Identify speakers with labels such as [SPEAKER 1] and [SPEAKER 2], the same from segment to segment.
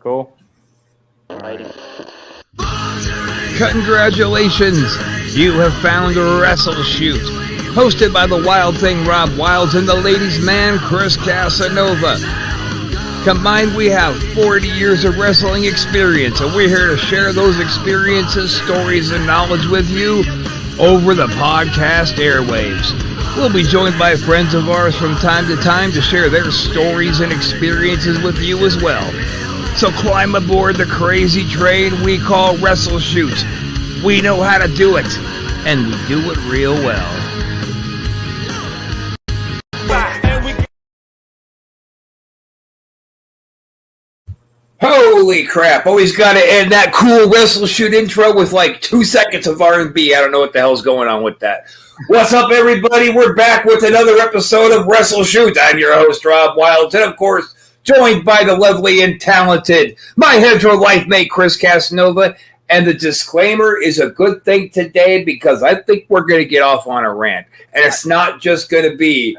[SPEAKER 1] Cool. Alrighty.
[SPEAKER 2] Congratulations! You have found Wrestleshoot, hosted by the Wild Thing Rob Wilds and the ladies' man Chris Casanova. Combined, we have 40 years of wrestling experience, and we're here to share those experiences, stories, and knowledge with you over the podcast airwaves. We'll be joined by friends of ours from time to time to share their stories and experiences with you as well. So climb aboard the crazy train we call Wrestleshoot. We know how to do it, and we do it real well. Holy crap, always got to end that cool Wrestleshoot intro with like 2 seconds of R&B. I don't know what the hell's going on with that. What's up, everybody? We're back with another episode of Wrestleshoot. I'm your host, Rob Wilds, and of course, joined by the lovely and talented, my hetero life mate, Chris Casanova. And the disclaimer is a good thing today because I think we're going to get off on a rant. And it's not just going to be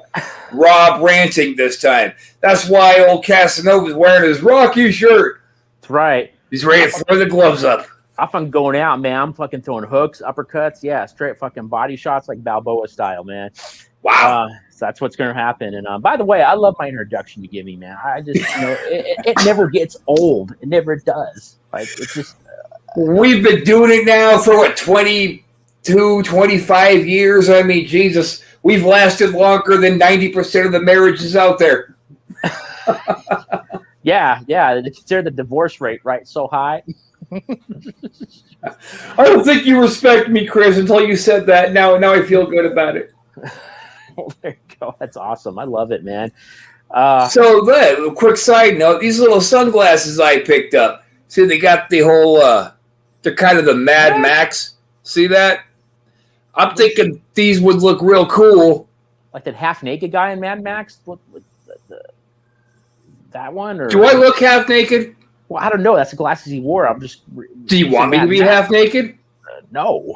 [SPEAKER 2] Rob ranting this time. That's why old Casanova's wearing his Rocky shirt.
[SPEAKER 1] That's right.
[SPEAKER 2] He's ready to throw the gloves up.
[SPEAKER 1] I'm fucking going out, man. I'm fucking throwing hooks, uppercuts. Yeah, straight fucking body shots like Balboa style, man.
[SPEAKER 2] Wow.
[SPEAKER 1] So that's what's going to happen. And by the way, I love my introduction you give me, man. I just, it never gets old. It never does. Like, it's just...
[SPEAKER 2] We've been doing it now for, 22, 25 years? I mean, Jesus, we've lasted longer than 90% of the marriages out there.
[SPEAKER 1] Yeah. Consider the divorce rate, right, so high.
[SPEAKER 2] I don't think you respect me, Chris, until you said that. Now I feel good about it.
[SPEAKER 1] Well, there you go. That's awesome. I love it, man.
[SPEAKER 2] So, a quick side note, these little sunglasses I picked up. See, they got the whole... they're kind of the Mad Max. See that? I'm thinking these would look real cool.
[SPEAKER 1] Like that half-naked guy in Mad Max? That one? Or
[SPEAKER 2] do I look half-naked?
[SPEAKER 1] Well, I don't know. That's the glasses he wore. I'm just...
[SPEAKER 2] Do you want me to be half-naked?
[SPEAKER 1] No.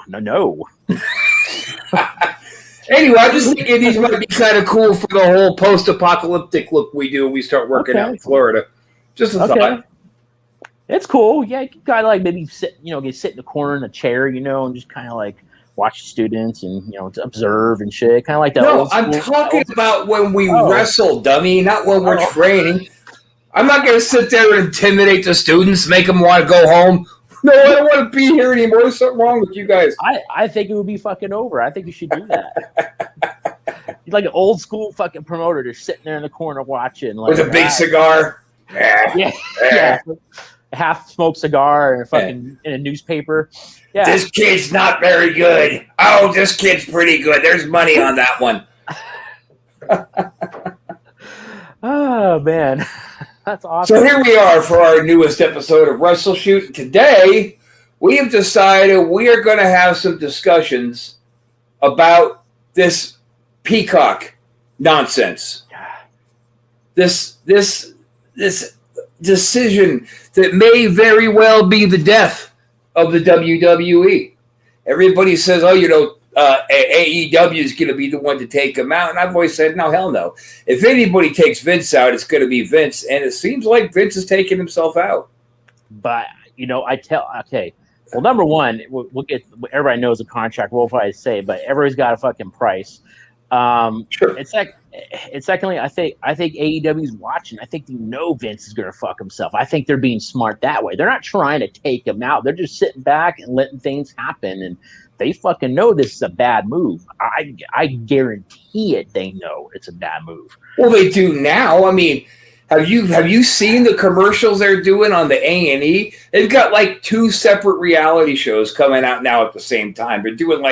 [SPEAKER 2] Anyway, I'm just thinking these might be kind of cool for the whole post-apocalyptic look we do when we start working out in Florida. Just a thought.
[SPEAKER 1] It's cool. Yeah, you gotta like maybe sit in the corner in a chair, and just kind of like watch students and observe and shit. Kind of like that.
[SPEAKER 2] No, I'm talking about when we wrestle, dummy, not when we're training. I'm not gonna sit there and intimidate the students, make them want to go home. No, I don't want to be here anymore. There's something wrong with you guys.
[SPEAKER 1] I think it would be fucking over. I think you should do that. You're like an old school fucking promoter, just sitting there in the corner watching, like,
[SPEAKER 2] with a big cigar.
[SPEAKER 1] Yeah. Half smoked cigar and fucking in a newspaper. Yeah.
[SPEAKER 2] This kid's not very good. Oh, this kid's pretty good. There's money on that one.
[SPEAKER 1] Oh, man. That's awesome.
[SPEAKER 2] So here we are for our newest episode of Wrestleshoot. Today, we have decided we are going to have some discussions about this Peacock nonsense. This decision that may very well be the death of the WWE. Everybody says, AEW is going to be the one to take him out. And I've always said, no, hell no. If anybody takes Vince out, it's going to be Vince. And it seems like Vince is taking himself out.
[SPEAKER 1] But, well, number one, we'll get, everybody knows the contract, what I say, but everybody's got a fucking price.
[SPEAKER 2] Sure.
[SPEAKER 1] And secondly, I think AEW is watching. I think they know Vince is going to fuck himself. I think they're being smart that way. They're not trying to take him out. They're just sitting back and letting things happen. And they fucking know this is a bad move. I guarantee it. They know it's a bad move.
[SPEAKER 2] Well, they do now. I mean, have you seen the commercials they're doing on the A&E? They've got like 2 separate reality shows coming out now at the same time. They're doing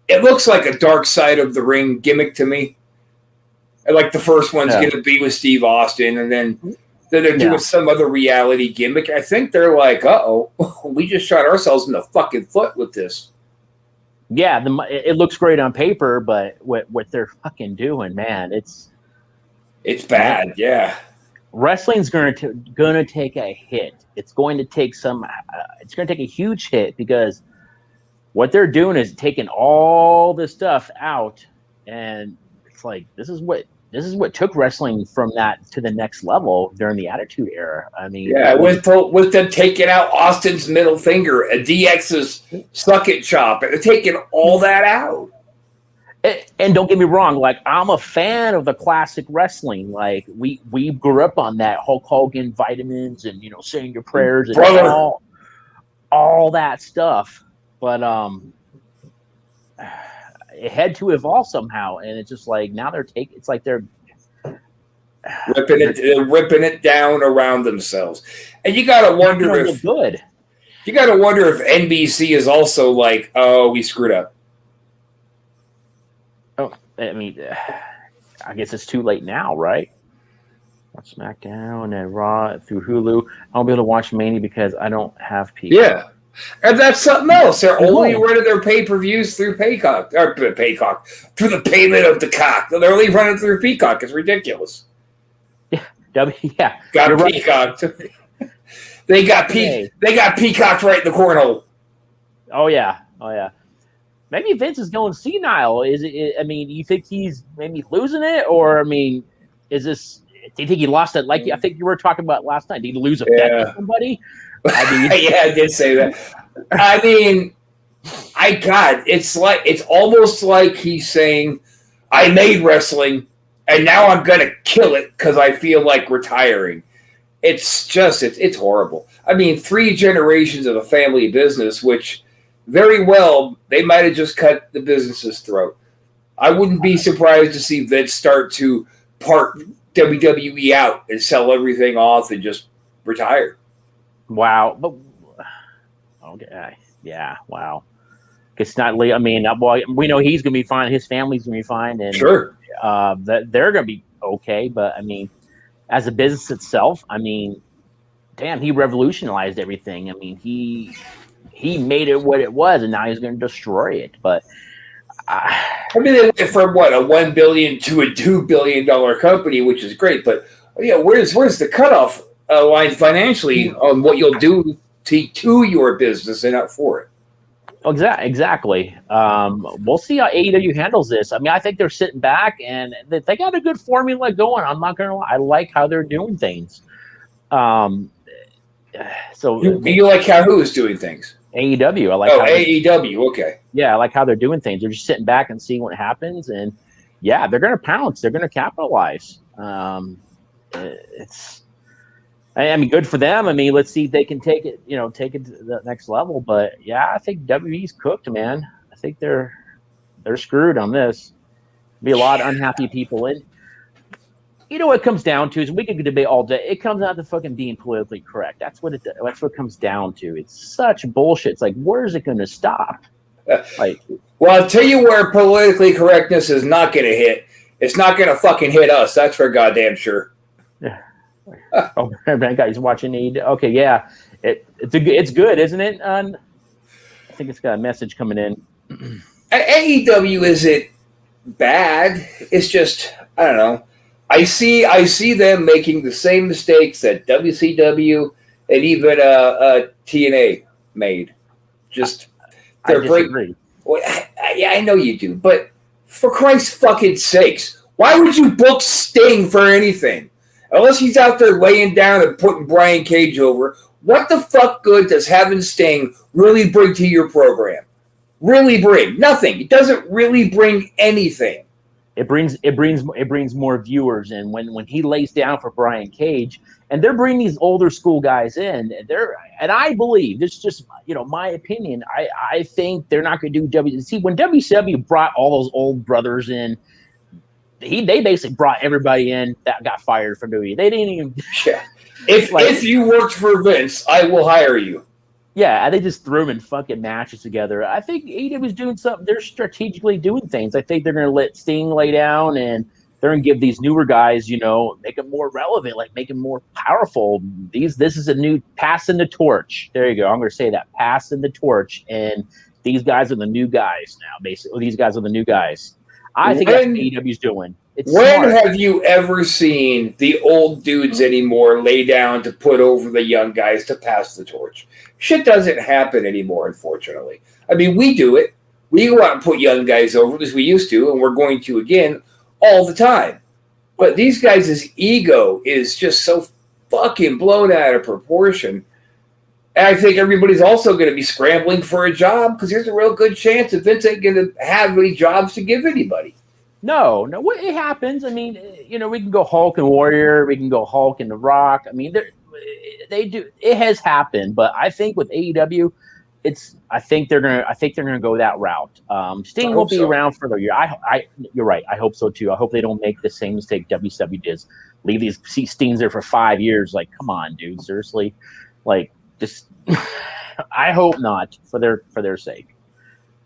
[SPEAKER 2] it looks like a Dark Side of the Ring gimmick to me. Like the first one's going to be with Steve Austin, and then they're doing some other reality gimmick. I think they're like, we just shot ourselves in the fucking foot with this.
[SPEAKER 1] Yeah, it looks great on paper, but what they're fucking doing, man, it's
[SPEAKER 2] bad. Yeah,
[SPEAKER 1] wrestling's going to take a hit. It's going to take it's going to take a huge hit because what they're doing is taking all this stuff out, and it's like this is what what took wrestling from that to the next level during the Attitude Era. I mean,
[SPEAKER 3] yeah, with them taking out Austin's middle finger, and DX's suck it chop, and they're taking all that out.
[SPEAKER 1] And don't get me wrong, like I'm a fan of the classic wrestling. Like we grew up on that Hulk Hogan, vitamins, and saying your prayers and all that stuff. But it had to evolve somehow, and it's just like now it's like they're
[SPEAKER 3] ripping it down around themselves, and you gotta wonder if NBC is also like, oh, we screwed up.
[SPEAKER 1] Oh, I mean, I guess it's too late now, right? SmackDown and Raw through Hulu. I won't be able to watch Mania because I don't have Peacock.
[SPEAKER 3] Yeah, and that's something else. They're only running their pay-per-views through Peacock, through the payment of the cock. They're only running through Peacock. It's ridiculous.
[SPEAKER 1] Yeah,
[SPEAKER 3] got Peacock. Right. They got Peacock right in the cornhole.
[SPEAKER 1] Oh yeah. Maybe Vince is going senile. Is it? I mean, you think he's maybe losing it, or I mean, is this? Do you think he lost it? Like I think you were talking about last night. Did he lose a bet with somebody?
[SPEAKER 3] I mean, yeah, I did say that. I mean, it's almost like he's saying, "I made wrestling, and now I'm gonna kill it because I feel like retiring." It's horrible. I mean, 3 generations of a family business, which very well they might have just cut the business's throat. I wouldn't be surprised to see Vince start to part WWE out and sell everything off and just retire.
[SPEAKER 1] Wow. But okay. Yeah. Wow. It's not. I mean, we know he's going to be fine. His family's going to be fine, and
[SPEAKER 3] sure,
[SPEAKER 1] that they're going to be okay. But I mean, as a business itself, I mean, damn, he revolutionized everything. I mean, he made it what it was, and now he's going to destroy it. But
[SPEAKER 3] I mean, they went from what, a $1 billion to a $2 billion company, which is great. But where's the cutoff line financially on what you'll do to your business and not for it?
[SPEAKER 1] Exactly. We'll see how AEW handles this. I mean, I think they're sitting back and they got a good formula going. I'm not gonna lie. I like how they're doing things. So
[SPEAKER 3] you like how who is doing things?
[SPEAKER 1] AEW. I like.
[SPEAKER 3] AEW. Okay.
[SPEAKER 1] Yeah, I like how they're doing things. They're just sitting back and seeing what happens, and yeah, they're gonna pounce. They're gonna capitalize. I mean, good for them. I mean, let's see if they can take it to the next level. But yeah, I think WWE's cooked, man. I think they're screwed on this. Be a lot of unhappy people. And what it comes down to is we could debate all day. It comes down to fucking being politically correct. That's what it comes down to. It's such bullshit. It's like, where's it going to stop?
[SPEAKER 3] Well, I'll tell you where politically correctness is not going to hit. It's not going to fucking hit us. That's for goddamn sure.
[SPEAKER 1] Yeah. Oh, man, guys watching AEW. Okay, yeah, it's good, isn't it? I think it's got a message coming in.
[SPEAKER 3] AEW isn't bad. It's just, I don't know. I see them making the same mistakes that WCW and even TNA made. Just
[SPEAKER 1] I disagree.
[SPEAKER 3] Well, I know you do, but for Christ's fucking sakes, why would you book Sting for anything? Unless he's out there laying down and putting Brian Cage over, what the fuck good does having Sting really bring to your program? Really bring nothing. It doesn't really bring anything.
[SPEAKER 1] It brings more viewers, and when he lays down for Brian Cage, and they're bringing these older school guys in, and I believe this is just my opinion. I think they're not going to do WCW. See, when WCW brought all those old brothers in. They basically brought everybody in that got fired from WWE. They didn't even.
[SPEAKER 3] Yeah. If you worked for Vince, I will hire you.
[SPEAKER 1] Yeah, they just threw them in fucking matches together. I think AEW is doing something. They're strategically doing things. I think they're going to let Sting lay down, and they're going to give these newer guys, make them more relevant, like make them more powerful. This is a new passing the torch. There you go. I'm going to say that, passing the torch, and these guys are the new guys now. Basically, these guys are the new guys. I think that's what AEW's doing.
[SPEAKER 3] When have you ever seen the old dudes anymore lay down to put over the young guys to pass the torch? Shit doesn't happen anymore, unfortunately. I mean, we do it. We go out and put young guys over as we used to, and we're going to again all the time. But these guys' ego is just so fucking blown out of proportion. And I think everybody's also going to be scrambling for a job because there's a real good chance that Vince ain't going to have any jobs to give anybody.
[SPEAKER 1] No, it happens. I mean, we can go Hulk and Warrior, we can go Hulk and The Rock. I mean, they do. It has happened, but I think with AEW, I think they're gonna go that route. Sting will be around for the year. You're right. I hope so too. I hope they don't make the same mistake WCW did. Leave these Stings there for 5 years. Like, come on, dude. Seriously, like just. I hope not for their sake,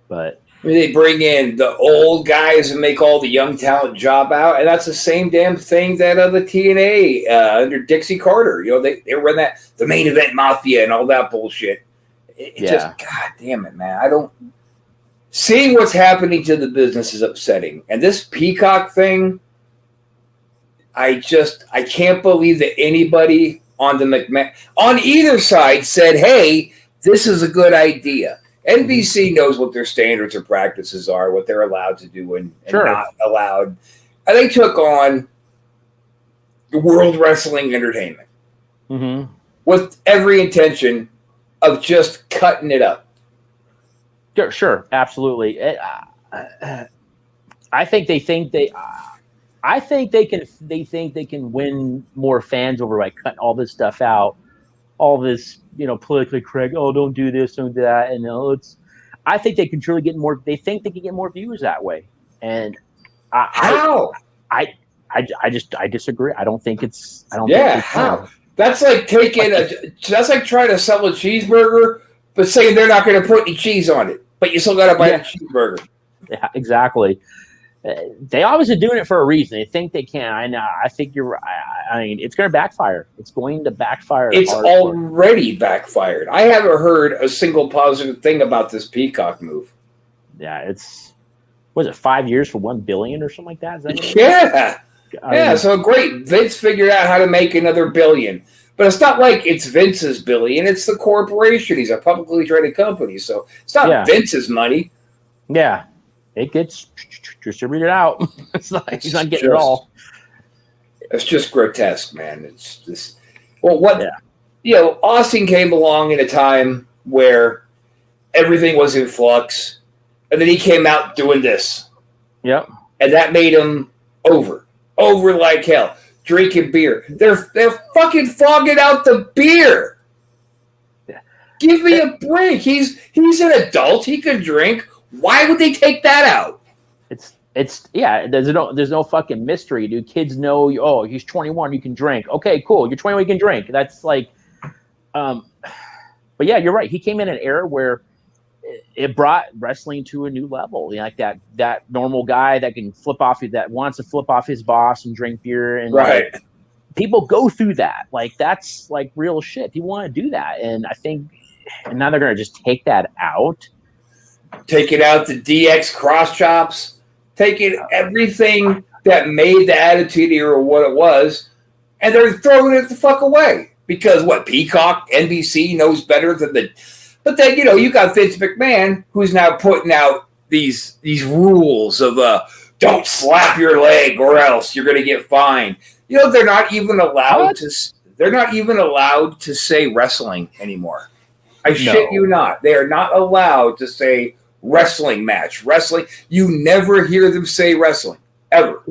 [SPEAKER 1] but.
[SPEAKER 3] They bring in the old guys and make all the young talent job out, and that's the same damn thing that the TNA under Dixie Carter. They run that the main event mafia and all that bullshit. Just God damn it, man! I don't. Seeing what's happening to the business is upsetting, and this Peacock thing, I can't believe that anybody on the on either side said, "Hey, this is a good idea." NBC knows what their standards or practices are, what they're allowed to do and not allowed. And they took on the World Wrestling Entertainment with every intention of just cutting it up.
[SPEAKER 1] Sure, absolutely. I think they think they can win more fans over by cutting all this stuff out. All this, politically correct. Oh, don't do this, don't do that, and I think they can truly get more. They think they can get more viewers that way, and
[SPEAKER 3] how?
[SPEAKER 1] I disagree. I don't think it's. I don't.
[SPEAKER 3] Yeah,
[SPEAKER 1] think
[SPEAKER 3] how? That's like that's like trying to sell a cheeseburger, but saying they're not going to put any cheese on it, but you still got to buy the cheeseburger.
[SPEAKER 1] Yeah, exactly. They obviously doing it for a reason. They think they can. I know. I think you're right. I mean, it's going to backfire. It's going to backfire.
[SPEAKER 3] It's already backfired. I haven't heard a single positive thing about this Peacock move.
[SPEAKER 1] Yeah, was it 5 years for $1 billion or something like that? Is that
[SPEAKER 3] yeah. So great. Vince figured out how to make another $1 billion. But it's not like it's Vince's billion. It's the corporation. He's a publicly traded company. So it's not Vince's money.
[SPEAKER 1] Yeah. It gets distributed out. It's like he's not getting it all.
[SPEAKER 3] It's just grotesque, man. It's just Austin came along in a time where everything was in flux, and then he came out doing this.
[SPEAKER 1] Yep.
[SPEAKER 3] And that made him over like hell. Drinking beer. They're fucking fogging out the beer. Yeah. Give me a break. He's an adult. He can drink. Why would they take that out? There's no fucking mystery, dude. Kids know, he's 21, you can drink. Okay, cool. You're 21, you can drink. That's like, but yeah, you're right. He came in an era where it brought wrestling to a new level. Like that normal guy that wants to flip off his boss and drink beer. And right.
[SPEAKER 1] People go through that. Like, that's like real shit. People want to do that. And I think, and now they're going to just take that out.
[SPEAKER 3] Taking out the DX cross chops, taking everything that made the Attitude Era what it was, and they're throwing it the fuck away. Because Peacock, NBC knows better than But then, you got Vince McMahon, who's now putting out these rules of don't slap your leg or else you're going to get fined. They're not even allowed to say wrestling anymore. Shit you not. They are not allowed to say wrestling match. Wrestling. You never hear them say wrestling. Ever.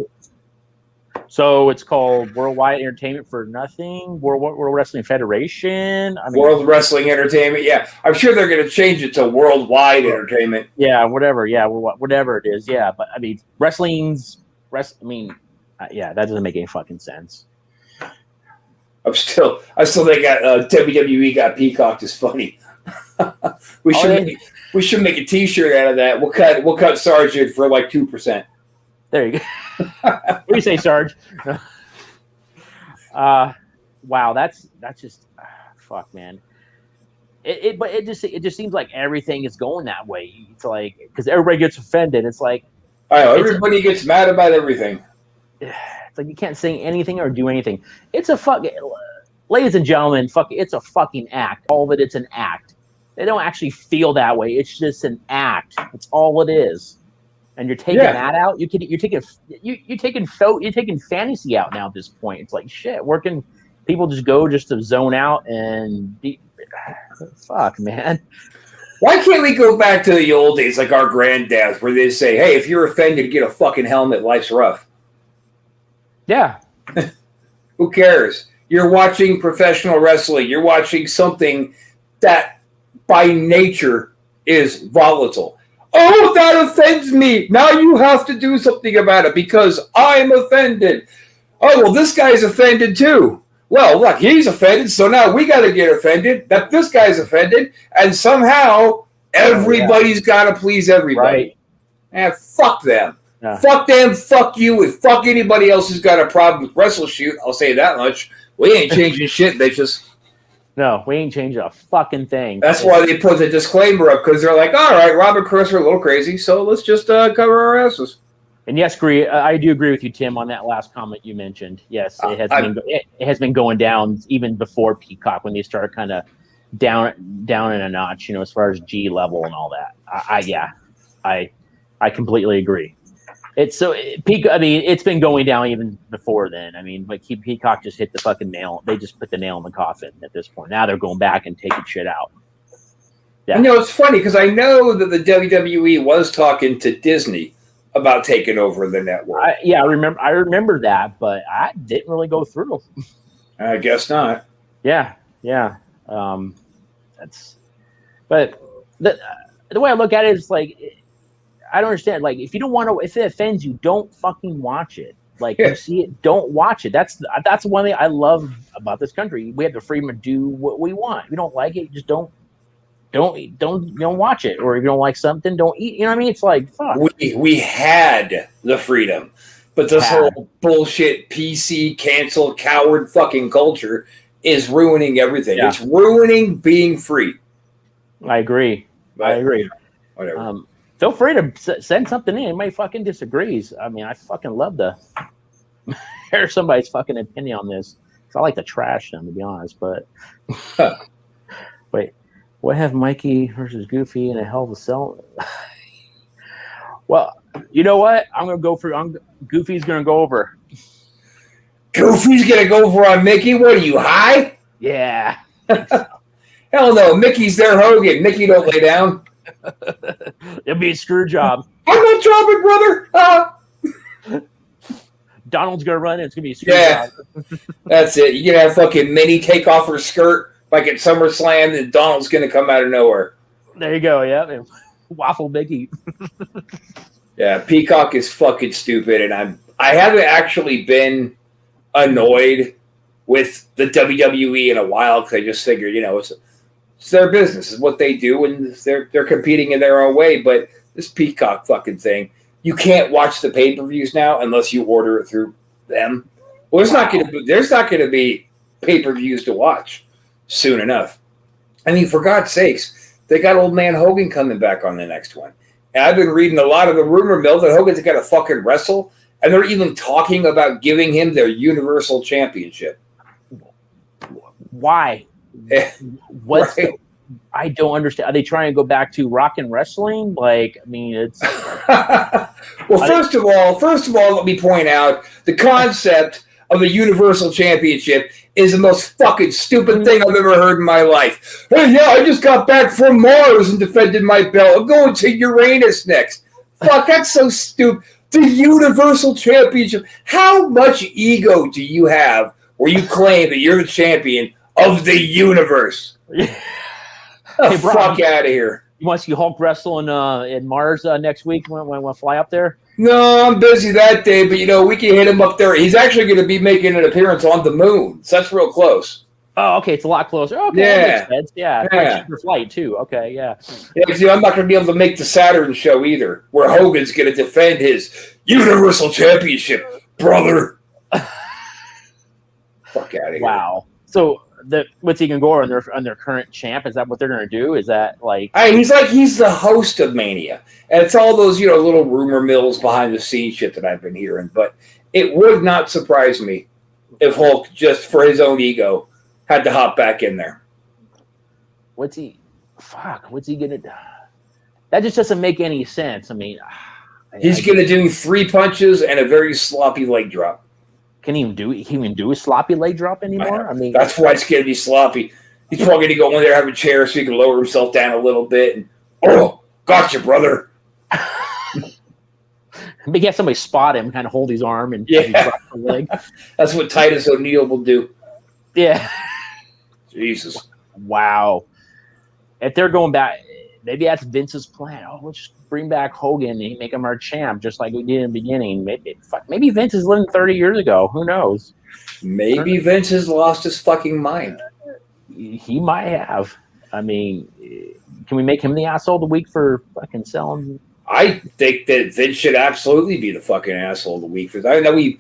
[SPEAKER 1] So it's called Worldwide Entertainment for nothing? World Wrestling Federation?
[SPEAKER 3] World Wrestling Entertainment, yeah. I'm sure they're going to change it to Worldwide Entertainment.
[SPEAKER 1] Yeah, whatever. Yeah, whatever it is. Yeah, but that doesn't make any fucking sense. I
[SPEAKER 3] still think WWE got Peacock is funny. We should make a T-shirt out of that. We'll cut Sargent for like 2%.
[SPEAKER 1] There you go. What do you say, Sarge? Wow, that's just fuck, man. But it just seems like everything is going that way. It's like because everybody gets offended. It's like
[SPEAKER 3] everybody gets mad about everything.
[SPEAKER 1] It's like you can't say anything or do anything. It's a fucking, ladies and gentlemen, it's a fucking act. All of it, it's an act. They don't actually feel that way. It's just an act. It's all it is. and you're taking that out. You're taking fantasy out now at this point. It's like shit. People just go just to zone out and fuck, man.
[SPEAKER 3] Why can't we go back to the old days like our granddads where they say, hey, if you're offended, get a fucking helmet. Life's rough.
[SPEAKER 1] Yeah.
[SPEAKER 3] Who cares? You're watching professional wrestling. You're watching something that by nature is volatile. Oh, that offends me. Now you have to do something about it because I'm offended. Oh, well, this guy's offended too. Well, look, he's offended, so now we got to get offended that this guy's offended, and somehow everybody's got to please everybody. Right. Fuck them. Yeah. Fuck them, fuck you, and fuck anybody else who's got a problem with Wrestleshoot. I'll say that much. We ain't changing shit, bitches.
[SPEAKER 1] No, we ain't changing a fucking thing.
[SPEAKER 3] That's why they put the disclaimer up, because they're like, all right, Rob and Chris are a little crazy, so let's just cover our asses.
[SPEAKER 1] And yes, I do agree with you, Tim, on that last comment you mentioned. Yes, it has been going down even before Peacock when they started kind of down in a notch, as far as G level and all that. I completely agree. It's been going down even before then. I mean, like Peacock just hit the fucking nail. They just put the nail in the coffin at this point. Now they're going back and taking shit out. Yeah.
[SPEAKER 3] It's funny because I know that the WWE was talking to Disney about taking over the network.
[SPEAKER 1] I remember that, but I didn't really go through.
[SPEAKER 3] I guess not.
[SPEAKER 1] Yeah. But the way I look at it is like, I don't understand. Like, if you don't want to, if it offends you, don't fucking watch it. Like, you see it, don't watch it. That's one thing I love about this country. We have the freedom to do what we want. If you don't like it, just don't watch it. Or if you don't like something, don't eat. You know what I mean? It's like, fuck.
[SPEAKER 3] We had the freedom, but this whole bullshit PC cancel coward fucking culture is ruining everything. Yeah. It's ruining being free.
[SPEAKER 1] I agree.
[SPEAKER 3] Whatever.
[SPEAKER 1] Feel free to send something in. Anybody fucking disagrees. I mean, I fucking love to hear somebody's fucking opinion on this. I like to trash them, to be honest. But wait. What have Mikey versus Goofy in a hell of a cell? Well, you know what? I'm going to go for Goofy's going to go over.
[SPEAKER 3] Goofy's going to go over on Mickey? What are you, high?
[SPEAKER 1] Yeah.
[SPEAKER 3] Hell no. Mickey's their Hogan. Mickey don't lay down.
[SPEAKER 1] It'll be a screw job.
[SPEAKER 3] I'm not dropping, brother.
[SPEAKER 1] Donald's going to run and it's going to be a screw job.
[SPEAKER 3] That's it. You're going to have fucking Minnie take off her skirt. Like at SummerSlam, and Donald's going to come out of nowhere.
[SPEAKER 1] There you go, yeah. Waffle Mickey.
[SPEAKER 3] Yeah, Peacock is fucking stupid, and I haven't actually been annoyed with the WWE in a while because I just figured, it's their business, it's what they do, and they're competing in their own way. But this Peacock fucking thing, you can't watch the pay-per-views now unless you order it through them. Well, there's not going to be pay-per-views to watch soon enough. I mean, for God's sakes, they got old man Hogan coming back on the next one. And I've been reading a lot of the rumor mill that Hogan's got to fucking wrestle, and they're even talking about giving him their Universal Championship.
[SPEAKER 1] Why? I don't understand. Are they trying to go back to rock and wrestling? Like, I mean, it's...
[SPEAKER 3] Well, first of all, let me point out the concept of a Universal Championship is the most fucking stupid thing I've ever heard in my life. Hey, yeah, I just got back from Mars and defended my belt. I'm going to Uranus next. Fuck, that's so stupid. The Universal Championship. How much ego do you have where you claim that you're the champion of the universe?
[SPEAKER 1] Hey, bro,
[SPEAKER 3] fuck out of here.
[SPEAKER 1] You want to see Hulk wrestle in Mars next week when we fly up there?
[SPEAKER 3] No, I'm busy that day, but, we can hit him up there. He's actually going to be making an appearance on the moon, so that's real close.
[SPEAKER 1] Oh, okay, it's a lot closer. Okay, that makes sense. Yeah. Cheaper flight, too. Okay, yeah.
[SPEAKER 3] Yeah, I'm not going to be able to make the Saturn show either, where Hogan's going to defend his Universal Championship, brother. Fuck out of here.
[SPEAKER 1] Wow. So, what's he going to go on their current champ? Is that what they're going to do? Is that like...
[SPEAKER 3] he's the host of Mania. And it's all those, little rumor mills behind the scenes shit that I've been hearing. But it would not surprise me if Hulk, just for his own ego, had to hop back in there.
[SPEAKER 1] What's he going to do? That just doesn't make any sense. I mean,
[SPEAKER 3] He's going to do 3 punches and a very sloppy leg drop.
[SPEAKER 1] Can he even do a sloppy leg drop anymore? I mean,
[SPEAKER 3] that's why it's going to be sloppy. He's probably going to go in there, have a chair so he can lower himself down a little bit. And, gotcha, brother.
[SPEAKER 1] Maybe have somebody spot him, kind of hold his arm and drop the leg.
[SPEAKER 3] That's what Titus O'Neil will do.
[SPEAKER 1] Yeah.
[SPEAKER 3] Jesus.
[SPEAKER 1] Wow. If they're going back, maybe that's Vince's plan. Oh, let's just bring back Hogan and make him our champ, just like we did in the beginning. Maybe Vince is living 30 years ago. Who knows?
[SPEAKER 3] Maybe Vince has lost his fucking mind.
[SPEAKER 1] He might have. I mean, can we make him the asshole of the week for fucking selling?
[SPEAKER 3] I think that Vince should absolutely be the fucking asshole of the week. I know we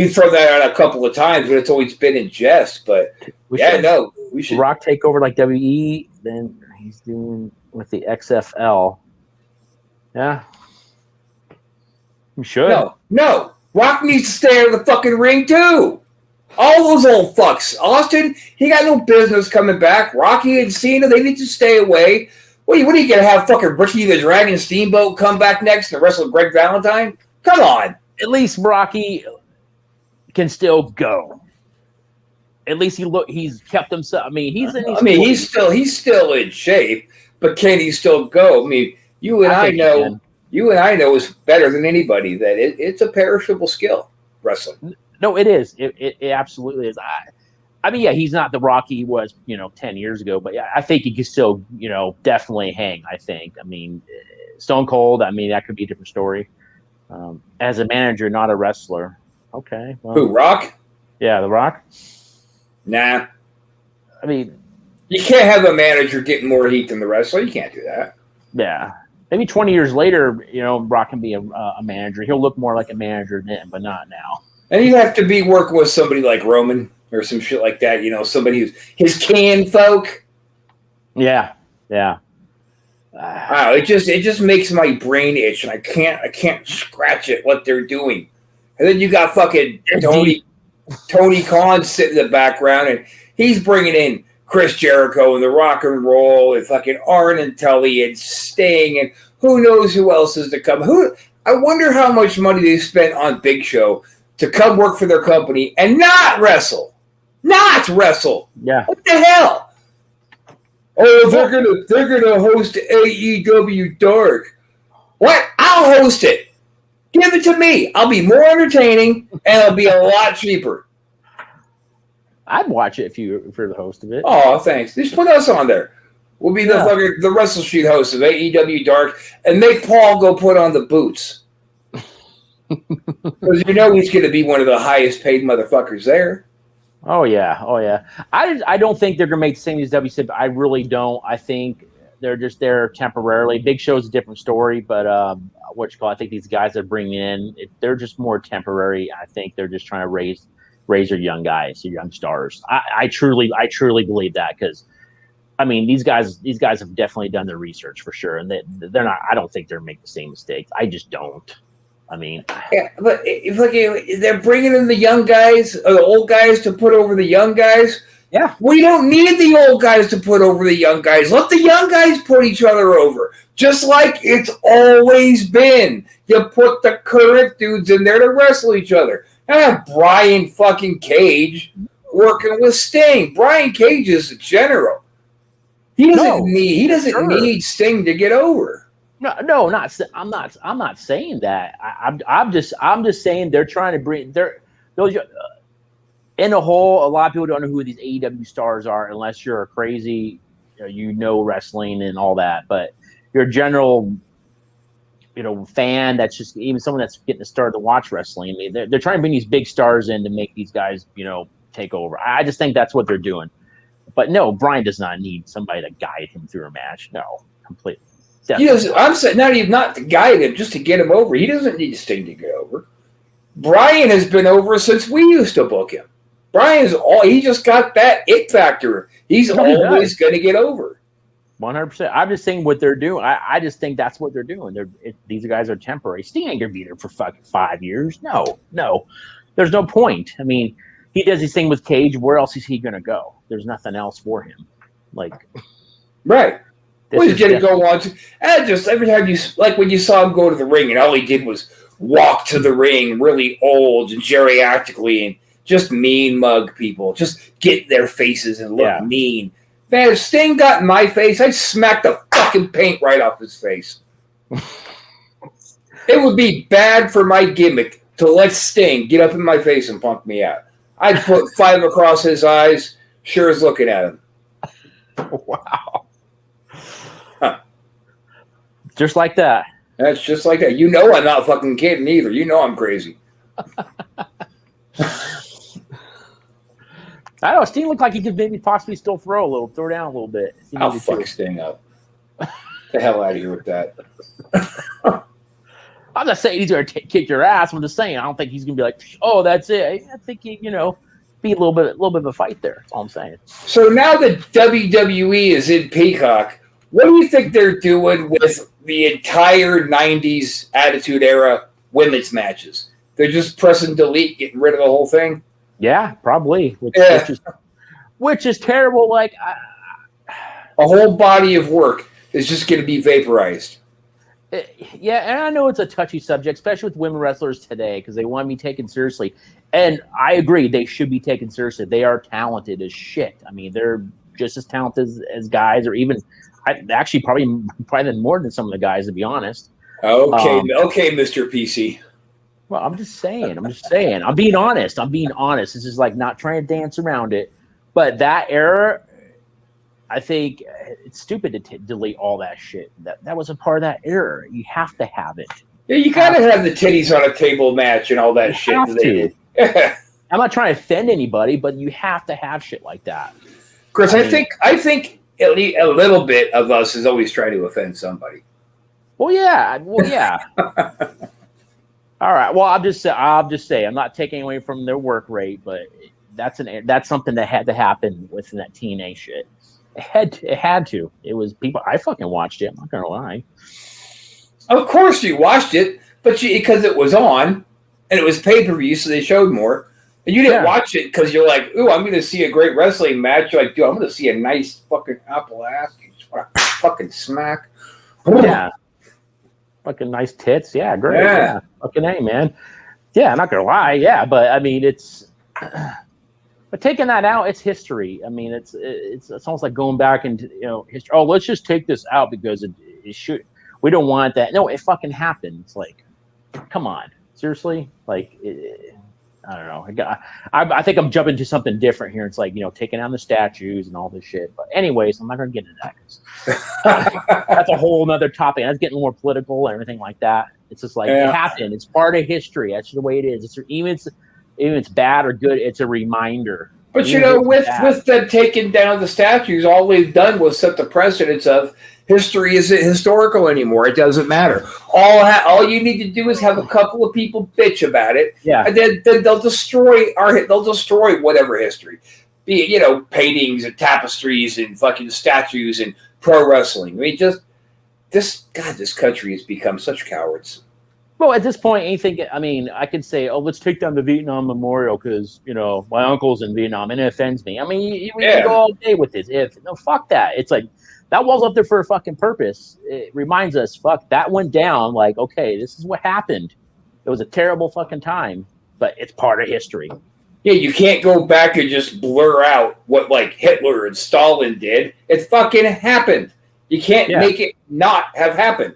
[SPEAKER 3] throw that out a couple of times, but it's always been in jest. But we should.
[SPEAKER 1] Rock take over like WE, then he's doing with the XFL. Yeah. We should.
[SPEAKER 3] No. Rock needs to stay out of the fucking ring too. All those old fucks. Austin, he got no business coming back. Rocky and Cena, they need to stay away. What are you going to have fucking Ricky the Dragon Steamboat come back next and wrestle Greg Valentine? Come on.
[SPEAKER 1] At least Rocky can still go. At least he's kept himself. I mean, he's still in shape, but can he still go? I mean, you and I know is better than anybody that it's a perishable skill, wrestling. No, it is. It absolutely is. I mean, yeah, he's not the Rocky he was, 10 years ago, but yeah, I think he could still, definitely hang. I think. I mean, Stone Cold. I mean, that could be a different story. As a manager, not a wrestler. Okay. Well,
[SPEAKER 3] who, Rock?
[SPEAKER 1] Yeah, The Rock.
[SPEAKER 3] Nah.
[SPEAKER 1] I mean,
[SPEAKER 3] you can't have a manager getting more heat than the wrestler. You can't do that.
[SPEAKER 1] Yeah. Maybe 20 years later, Rock can be a manager. He'll look more like a manager then, but not now.
[SPEAKER 3] And you have to be working with somebody like Roman or some shit like that. Somebody who's his can folk.
[SPEAKER 1] Yeah.
[SPEAKER 3] Wow, it just makes my brain itch, and I can't scratch it what they're doing. And then you got fucking Tony Khan sitting in the background, and he's bringing in Chris Jericho and the Rock and Roll and fucking Arn and Tully and Sting and who knows who else is to come. I wonder how much money they spent on Big Show to come work for their company and not wrestle. Not wrestle.
[SPEAKER 1] Yeah.
[SPEAKER 3] What the hell? Oh, they're gonna host AEW Dark. What? I'll host it. Give it to me. I'll be more entertaining and it'll be a lot cheaper.
[SPEAKER 1] I'd watch it if you're the host of it.
[SPEAKER 3] Oh, thanks. Just put us on there. We'll be the Wrestleshoot host of AEW Dark and make Paul go put on the boots. Because he's going to be one of the highest paid motherfuckers there.
[SPEAKER 1] Oh yeah. I don't think they're going to make the same as WCW. I really don't. I think they're just there temporarily. Big Show's a different story, but I think these guys they're bringing in, they're just more temporary. I think they're just trying to raise their young guys, their young stars. I truly believe that because, I mean, these guys have definitely done their research for sure, and they're not. I don't think they're making the same mistakes. I just don't. I mean,
[SPEAKER 3] yeah, but if they're bringing in the young guys or the old guys to put over the young guys.
[SPEAKER 1] Yeah,
[SPEAKER 3] we don't need the old guys to put over the young guys. Let the young guys put each other over, just like it's always been. You put the current dudes in there to wrestle each other. Brian fucking Cage working with Sting. Brian Cage is a general. He doesn't need Sting to get over.
[SPEAKER 1] No, I'm not saying that. I'm just saying they're trying to bring those. In a whole, a lot of people don't know who these AEW stars are unless you're a crazy, wrestling and all that. But you're a general, fan that's just even someone that's getting started to watch wrestling. I mean, they're trying to bring these big stars in to make these guys, take over. I just think that's what they're doing. But no, Brian does not need somebody to guide him through a match. No, completely.
[SPEAKER 3] I'm saying not to guide him, just to get him over. He doesn't need Sting to get over. Brian has been over since we used to book him. He just got that it factor. He's always going to get over.
[SPEAKER 1] 100%. I'm just saying what they're doing. I just think that's what they're doing. These guys are temporary. Sting ain't going to be there for fucking 5 years. No. There's no point. I mean, he does his thing with Cage. Where else is he going to go? There's nothing else for him.
[SPEAKER 3] Right. Well, he's going to go on to, and just every time when you saw him go to the ring, and all he did was walk to the ring, really old and geriatrically, and just mean mug people, just get their faces and look mean. Man, if Sting got in my face, I'd smack the fucking paint right off his face. It would be bad for my gimmick to let Sting get up in my face and punk me out. I'd put 5 across his eyes, sure as looking at him.
[SPEAKER 1] Wow. Huh. Just like that.
[SPEAKER 3] That's just like that. You know I'm not fucking kidding either. You know I'm crazy.
[SPEAKER 1] I don't know. Sting looked like he could maybe possibly still throw down a little bit.
[SPEAKER 3] I'll fuck Sting up. Get the hell out of here with that.
[SPEAKER 1] I'm not saying he's going to kick your ass. I'm just saying I don't think he's going to be like, oh, that's it. I think be a little bit of a fight there. That's all I'm saying.
[SPEAKER 3] So now that WWE is in Peacock, what do you think they're doing with the entire 90s Attitude Era women's matches? They're just pressing delete, getting rid of the whole thing?
[SPEAKER 1] Yeah, probably. Which is terrible. Like
[SPEAKER 3] a whole body of work is just going to be vaporized.
[SPEAKER 1] Yeah, and I know it's a touchy subject, especially with women wrestlers today, because they want to be taken seriously. And I agree, they should be taken seriously. They are talented as shit. I mean, they're just as talented as guys, or even actually probably more than some of the guys, to be honest.
[SPEAKER 3] Okay, Mr. PC.
[SPEAKER 1] Well, I'm just saying. I'm being honest. This is like not trying to dance around it. But that era, I think it's stupid to delete all that shit. That was a part of that era. You have to have it.
[SPEAKER 3] Yeah, you gotta have the titties on a table match and all that shit.
[SPEAKER 1] I'm not trying to offend anybody, but you have to have shit like that.
[SPEAKER 3] Chris, I think at least a little bit of us is always trying to offend somebody.
[SPEAKER 1] Well, yeah. All right. Well, I'll just say I'm not taking away from their work rate, but that's something that had to happen within that TNA shit. It had to. It was people. I fucking watched it. I'm not gonna lie.
[SPEAKER 3] Of course you watched it, but because it was on and it was pay-per-view, so they showed more. And you didn't watch it because you're like, ooh, I'm going to see a great wrestling match. You're like, dude, I'm going to see a nice fucking apple ass. You just want to fucking smack.
[SPEAKER 1] Yeah. Fucking nice tits. Yeah, great. Yeah. Fucking A, man. Yeah, I'm not going to lie. Yeah, but I mean, but taking that out, it's history. I mean, it's almost like going back into history. Oh, let's just take this out because it should. We don't want that. No, it fucking happened. It's like, come on, seriously. Like, I don't know. I think I'm jumping to something different here. It's like taking down the statues and all this shit. But anyways, I'm not going to get into that. That's a whole nother topic. That's getting more political and everything like that. It's just like it happened. It's part of history. That's the way it is. Even it's bad or good, it's a reminder.
[SPEAKER 3] But with them taking down the statues, all they've done was set the precedence of history isn't historical anymore. It doesn't matter. All you need to do is have a couple of people bitch about it, and then they'll destroy whatever history, be it paintings and tapestries and fucking statues and pro wrestling. I mean, this country has become such cowards.
[SPEAKER 1] Well, at this point, anything. I mean, I could say, "Oh, let's take down the Vietnam Memorial because my uncle's in Vietnam and it offends me." I mean, you can go all day with this. Fuck that. It's like that wall's up there for a fucking purpose. It reminds us, fuck, that went down. Like, okay, this is what happened. It was a terrible fucking time, but it's part of history.
[SPEAKER 3] Yeah, you can't go back and just blur out what like Hitler and Stalin did. It fucking happened. You can't make it not have happened.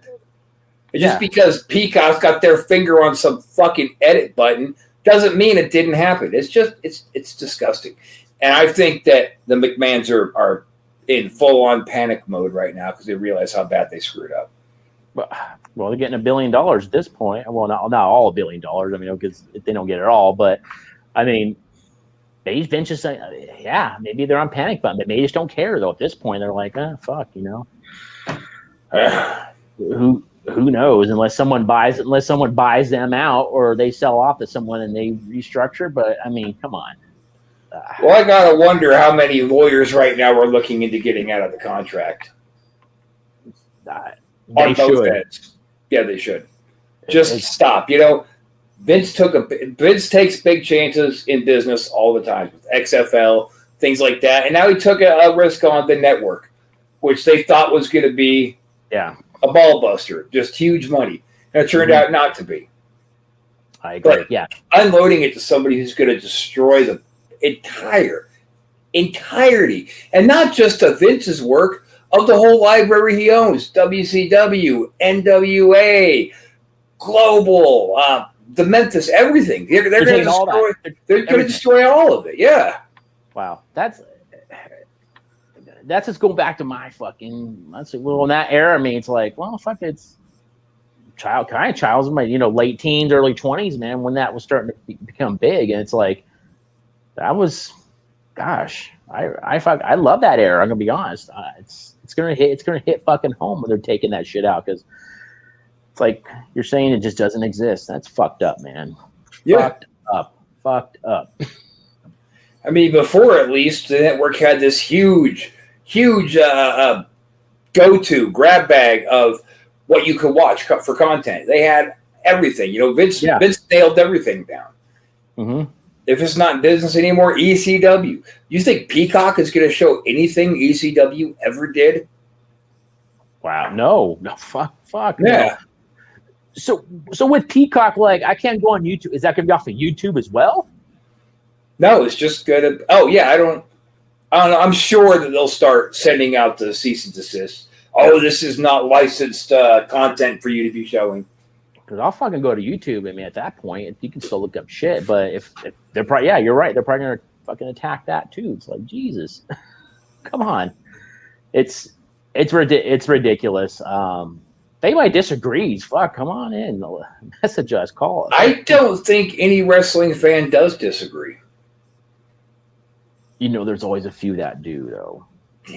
[SPEAKER 3] Just because Peacock's got their finger on some fucking edit button doesn't mean it didn't happen. It's just it's disgusting. And I think that the McMahons are in full-on panic mode right now because they realize how bad they screwed up.
[SPEAKER 1] Well, they're getting $1 billion at this point. Well, not all $1 billion. I mean, because they don't get it all. But, I mean, maybe Vince just saying, maybe they're on panic button. But maybe they just don't care, though. At this point, they're like, fuck, Who knows? Unless someone buys them out or they sell off to someone and they restructure. But, I mean, come on.
[SPEAKER 3] Well, I gotta wonder how many lawyers right now are looking into getting out of the contract.
[SPEAKER 1] They should.
[SPEAKER 3] Yeah, they should. Just stop. Vince takes big chances in business all the time with XFL, things like that, and now he took a risk on the network. which they thought was going to be
[SPEAKER 1] Yeah,
[SPEAKER 3] a ball buster, just huge money. And it turned out not to be.
[SPEAKER 1] I agree.
[SPEAKER 3] But
[SPEAKER 1] yeah,
[SPEAKER 3] unloading it to somebody who's going to destroy the entirety, and not just of Vince's work, of the whole library he owns: WCW, NWA, Global, the Memphis, everything. They're going to destroy. They're going to destroy all of it. Yeah.
[SPEAKER 1] Wow, that's just going back to my fucking. Well, in that era, I mean, it's like, well, fuck, it's child's in my late teens, early 20s, man, when that was starting to become big, and it's like that was, gosh, I love that era. I'm gonna be honest. It's gonna hit fucking home when they're taking that shit out, because it's like you're saying it just doesn't exist. That's fucked up, man.
[SPEAKER 3] Yeah.
[SPEAKER 1] Fucked up.
[SPEAKER 3] I mean, before, at least, the network had this huge go-to grab bag of what you could watch for content. They had everything. Vince nailed everything down.
[SPEAKER 1] Mm-hmm.
[SPEAKER 3] If it's not in business anymore, ECW. You think Peacock is going to show anything ECW ever did?
[SPEAKER 1] Wow, no, fuck,
[SPEAKER 3] yeah.
[SPEAKER 1] No. So with Peacock, like, I can't go on YouTube. Is that going to be off of YouTube as well?
[SPEAKER 3] No, it's just going to. Oh yeah, I don't know. I'm sure that they'll start sending out the cease and desist. Oh, this is not licensed content for you to be showing.
[SPEAKER 1] Because I'll fucking go to YouTube. I mean, at that point, you can still look up shit. But if they're probably, yeah, you're right. They're probably gonna fucking attack that too. It's like, Jesus, come on. It's ridiculous. They might disagree. Fuck, come on in. Message us, call us.
[SPEAKER 3] I don't think any wrestling fan does disagree.
[SPEAKER 1] There's always a few that do, though,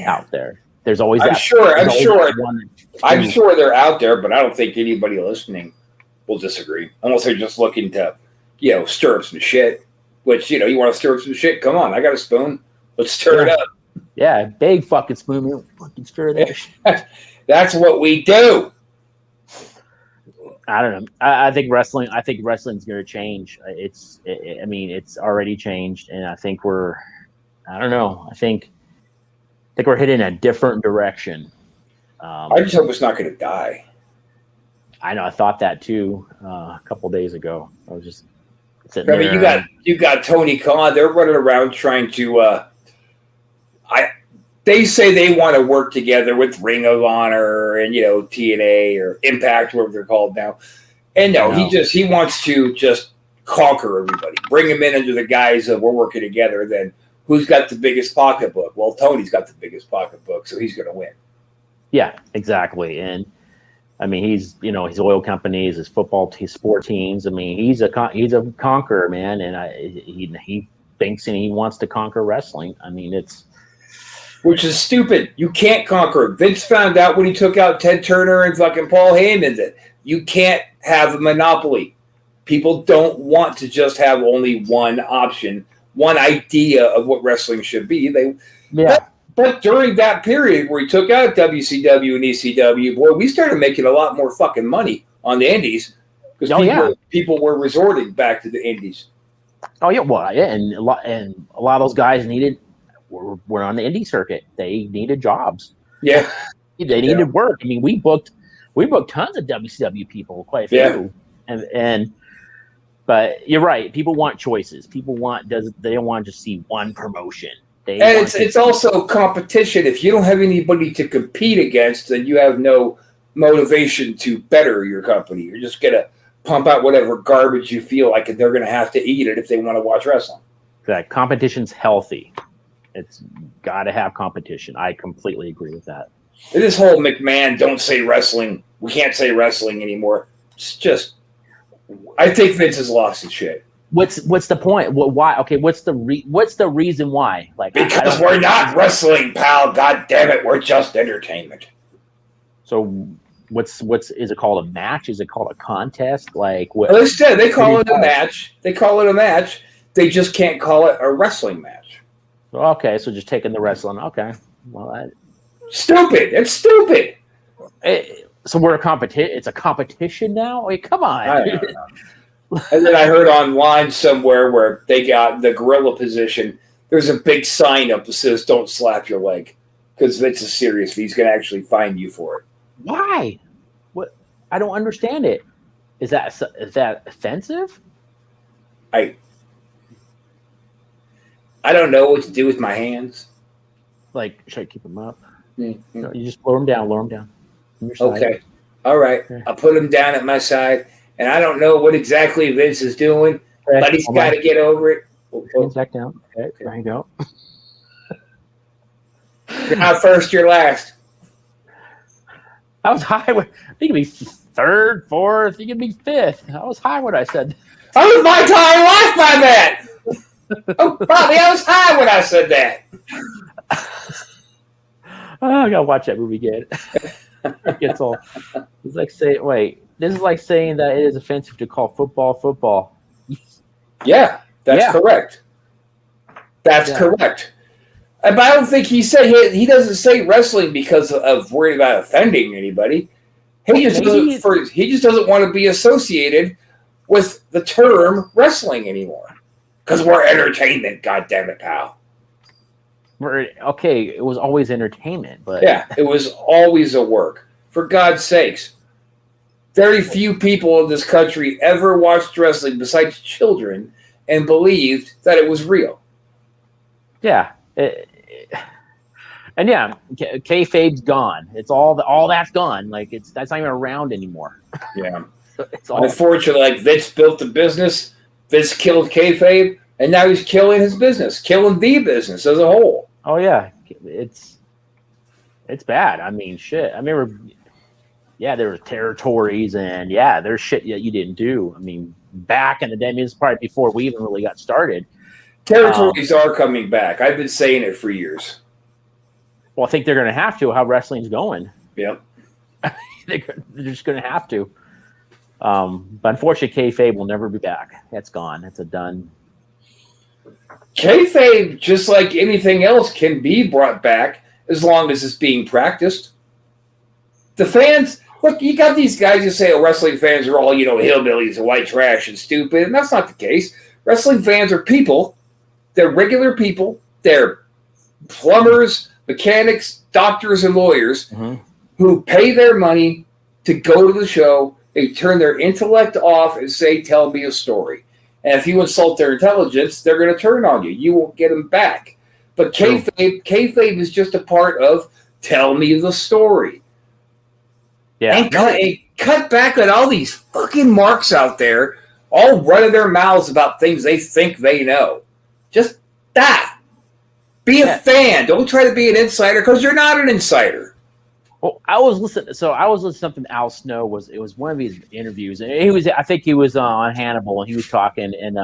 [SPEAKER 1] out there. There's always.
[SPEAKER 3] I'm sure they're out there, but I don't think anybody listening will disagree unless they're just looking to, stir up some shit. Which you want to stir up some shit? Come on, I got a spoon. Let's stir it up.
[SPEAKER 1] Yeah, big fucking spoon. We'll fucking stir that shit.
[SPEAKER 3] That's what we do.
[SPEAKER 1] I don't know. I think wrestling's going to change. It's already changed, and I think I don't know. I think we're heading a different direction.
[SPEAKER 3] I just hope it's not going to die.
[SPEAKER 1] I know. I thought that too a couple days ago. I was just sitting
[SPEAKER 3] there. I mean, you got Tony Khan. They're running around trying to. They say they want to work together with Ring of Honor and TNA or Impact, whatever they're called now. And no, he wants to just conquer everybody, bring them in under the guise of we're working together. Then who's got the biggest pocketbook? Well, Tony's got the biggest pocketbook, so he's going to win. Yeah,
[SPEAKER 1] exactly. And I mean, he's his oil companies, his football, his sport teams. I mean, he's a conqueror, man, and he thinks and he wants to conquer wrestling. I mean,
[SPEAKER 3] which is stupid. You can't conquer. Vince found out when he took out Ted Turner and fucking Paul Heyman that you can't have a monopoly. People don't want to just have only one option, one idea of what wrestling should be. But during that period where he took out WCW and ECW, boy, we started making a lot more fucking money on the indies because people were resorting back to the indies.
[SPEAKER 1] Oh yeah, well, yeah, and a lot of those guys were on the indie circuit. They needed jobs.
[SPEAKER 3] Yeah,
[SPEAKER 1] they needed work. I mean, we booked tons of WCW people, quite a few, but you're right. People want choices. They don't want to just see one promotion.
[SPEAKER 3] And it's also competition. If you don't have anybody to compete against, then you have no motivation to better your company. You're just going to pump out whatever garbage you feel like they're going to have to eat it if they want to watch wrestling.
[SPEAKER 1] That competition's healthy. It's got to have competition. I completely agree with that.
[SPEAKER 3] This whole McMahon, don't say wrestling. We can't say wrestling anymore. It's just, I think Vince has lost his shit.
[SPEAKER 1] What's the point? Why? Okay, what's the reason why? Like,
[SPEAKER 3] because we're not wrestling, pal. God damn it, we're just entertainment.
[SPEAKER 1] So what's is it called a match? Is it called a contest? Like what?
[SPEAKER 3] Well, instead, they call it a match. They call it a match. They just can't call it a wrestling match.
[SPEAKER 1] Okay, so just taking the wrestling. Okay, well,
[SPEAKER 3] stupid. It's stupid.
[SPEAKER 1] So we're a competition. It's a competition now. Wait, come on.
[SPEAKER 3] I don't know. And then I heard online somewhere where they got the gorilla position. There's a big sign up that says "Don't slap your leg." Because Vince is serious. He's going to actually fine you for it.
[SPEAKER 1] Why? What? I don't understand it. Is that offensive?
[SPEAKER 3] I don't know what to do with my hands.
[SPEAKER 1] Like, should I keep them up?
[SPEAKER 3] Mm-hmm.
[SPEAKER 1] No, you just lower them down. On your side.
[SPEAKER 3] Okay. All right.
[SPEAKER 1] Okay.
[SPEAKER 3] I'll put them down at my side. And I don't know what exactly Vince is doing, but he's got to get over it.
[SPEAKER 1] Hands back down. Okay. There you go.
[SPEAKER 3] You're not first, you're last.
[SPEAKER 1] I was high. I think it'd be third, fourth. You could be fifth. I was high when I said.
[SPEAKER 3] I was my time last by that. Oh, Bobby, I was high when I said that.
[SPEAKER 1] Oh, I gotta watch that movie again. It gets all. It's like saying, wait. This is like saying that it is offensive to call football.
[SPEAKER 3] Yeah, that's correct. That's correct. But I don't think he said he doesn't say wrestling because of worried about offending anybody. He just doesn't want to be associated with the term wrestling anymore. Because we're entertainment, goddammit, pal.
[SPEAKER 1] Okay, it was always entertainment, but
[SPEAKER 3] yeah, it was always a work. For God's sakes. Very few people in this country ever watched wrestling besides children and believed that it was real.
[SPEAKER 1] Yeah. And yeah, kayfabe's gone. It's all that's gone. Like that's not even around anymore.
[SPEAKER 3] Yeah.
[SPEAKER 1] It's all.
[SPEAKER 3] Unfortunately, like Vince built the business, Vince killed kayfabe, and now he's killing his business, killing the business as a whole.
[SPEAKER 1] Oh yeah, it's bad. I mean, shit. I remember. Yeah, there were territories, and yeah, there's shit that you didn't do. I mean, back in the day, I mean, it's probably before we even really got started.
[SPEAKER 3] Territories are coming back. I've been saying it for years.
[SPEAKER 1] Well, I think they're going to have to. How wrestling's going.
[SPEAKER 3] Yep.
[SPEAKER 1] They're just going to have to. But unfortunately, kayfabe will never be back. That's gone. That's a done.
[SPEAKER 3] Kayfabe, just like anything else, can be brought back as long as it's being practiced. The fans. Look, you got these guys who say, wrestling fans are all, hillbillies and white trash and stupid. And that's not the case. Wrestling fans are people. They're regular people. They're plumbers, mechanics, doctors, and lawyers who pay their money to go to the show. They turn their intellect off and say, tell me a story. And if you insult their intelligence, they're going to turn on you. You won't get them back. But kayfabe is just a part of tell me the story.
[SPEAKER 1] Yeah.
[SPEAKER 3] And cut back on all these fucking marks out there, all running their mouths about things they think they know. Just that. Be a fan. Don't try to be an insider because you're not an insider.
[SPEAKER 1] Well, I was listening to something Al Snow it was one of his interviews, and I think he was on Hannibal, and he was talking, and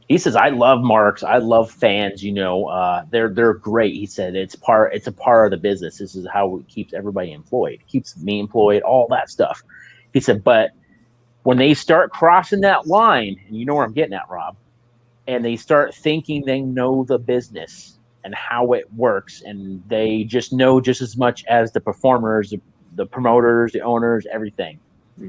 [SPEAKER 1] he says, I love marks, I love fans, they're great. He said it's a part of the business. This is how it keeps everybody employed, keeps me employed, all that stuff. He said, but when they start crossing that line, and you know where I'm getting at, Rob, and they start thinking they know the business and how it works, and they just know just as much as the performers, the promoters, the owners, everything.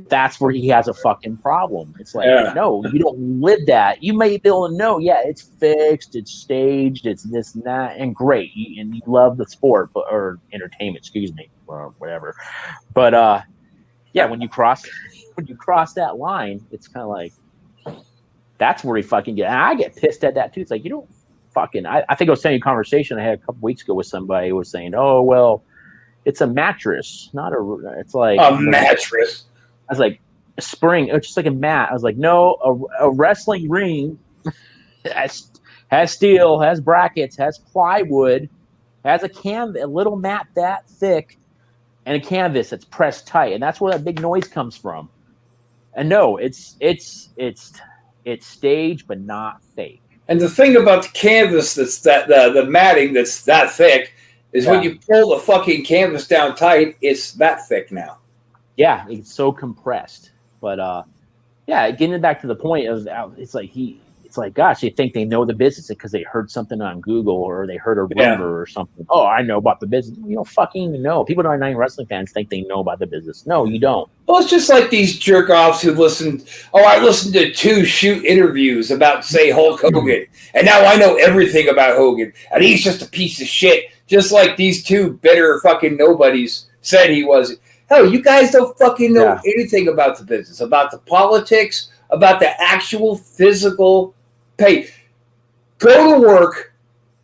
[SPEAKER 1] That's where he has a fucking problem. It's like, no, you don't live that. You may be able to know, it's fixed, it's staged, it's this and that, and great, and you love the sport or entertainment, excuse me, or whatever. But when you cross that line, it's kind of like that's where he fucking get. And I get pissed at that too. It's like you don't fucking. I think I was saying a conversation I had a couple weeks ago with somebody who was saying, "Oh well, it's a mattress, not a." It's like
[SPEAKER 3] a mattress.
[SPEAKER 1] I was like, a spring, it's just like a mat. I was like, no, a wrestling ring has steel, has brackets, has plywood, has a little mat that thick, and a canvas that's pressed tight, and that's where that big noise comes from. And no, it's staged but not fake.
[SPEAKER 3] And the thing about the canvas that's the matting that's that thick is when you pull the fucking canvas down tight, it's that thick now.
[SPEAKER 1] Yeah, it's so compressed. But getting back to the point of it's it's like, gosh, they think they know the business because they heard something on Google or they heard a rumor or something. Oh, I know about the business. You don't fucking know. People that are not wrestling fans think they know about the business. No, you don't.
[SPEAKER 3] Well, it's just like these jerk offs who listened. Oh, I listened to 2 shoot interviews about, say, Hulk Hogan, and now I know everything about Hogan, and he's just a piece of shit. Just like these 2 bitter fucking nobodies said he was. Hell, you guys don't fucking know anything about the business, about the politics, about the actual physical pay. Go to work,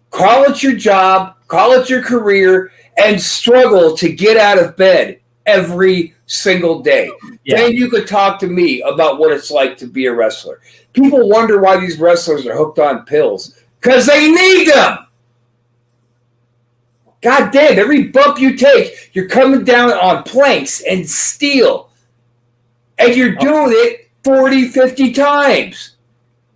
[SPEAKER 3] call it your job, call it your career, and struggle to get out of bed every single day. Yeah. Then you could talk to me about what it's like to be a wrestler. People wonder why these wrestlers are hooked on pills. Because they need them. God damn, every bump you take, you're coming down on planks and steel. And you're doing it 40, 50 times.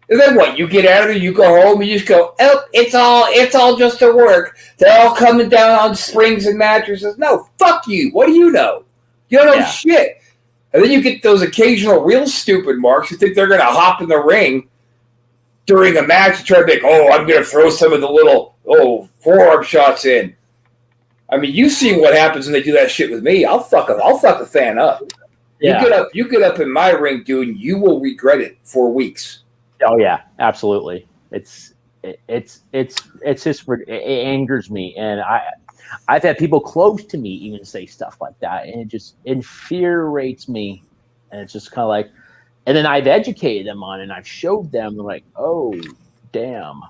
[SPEAKER 3] And then what? You get out of it, you go home, and you just go, oh, it's all just a work. They're all coming down on springs and mattresses. No, fuck you. What do you know? You don't know shit. And then you get those occasional real stupid marks who think they're going to hop in the ring during a match and try to think, oh, I'm going to throw some of the little, forearm shots in. I mean, you've seen what happens when they do that shit with me. I'll fuck a fan up. Yeah. You get up in my ring, dude, and you will regret it for weeks.
[SPEAKER 1] Oh yeah, absolutely. It's just it angers me, and I've had people close to me even say stuff like that, and it just infuriates me. And it's just kind of like, and then I've educated them on it, and I've showed them, like, oh damn,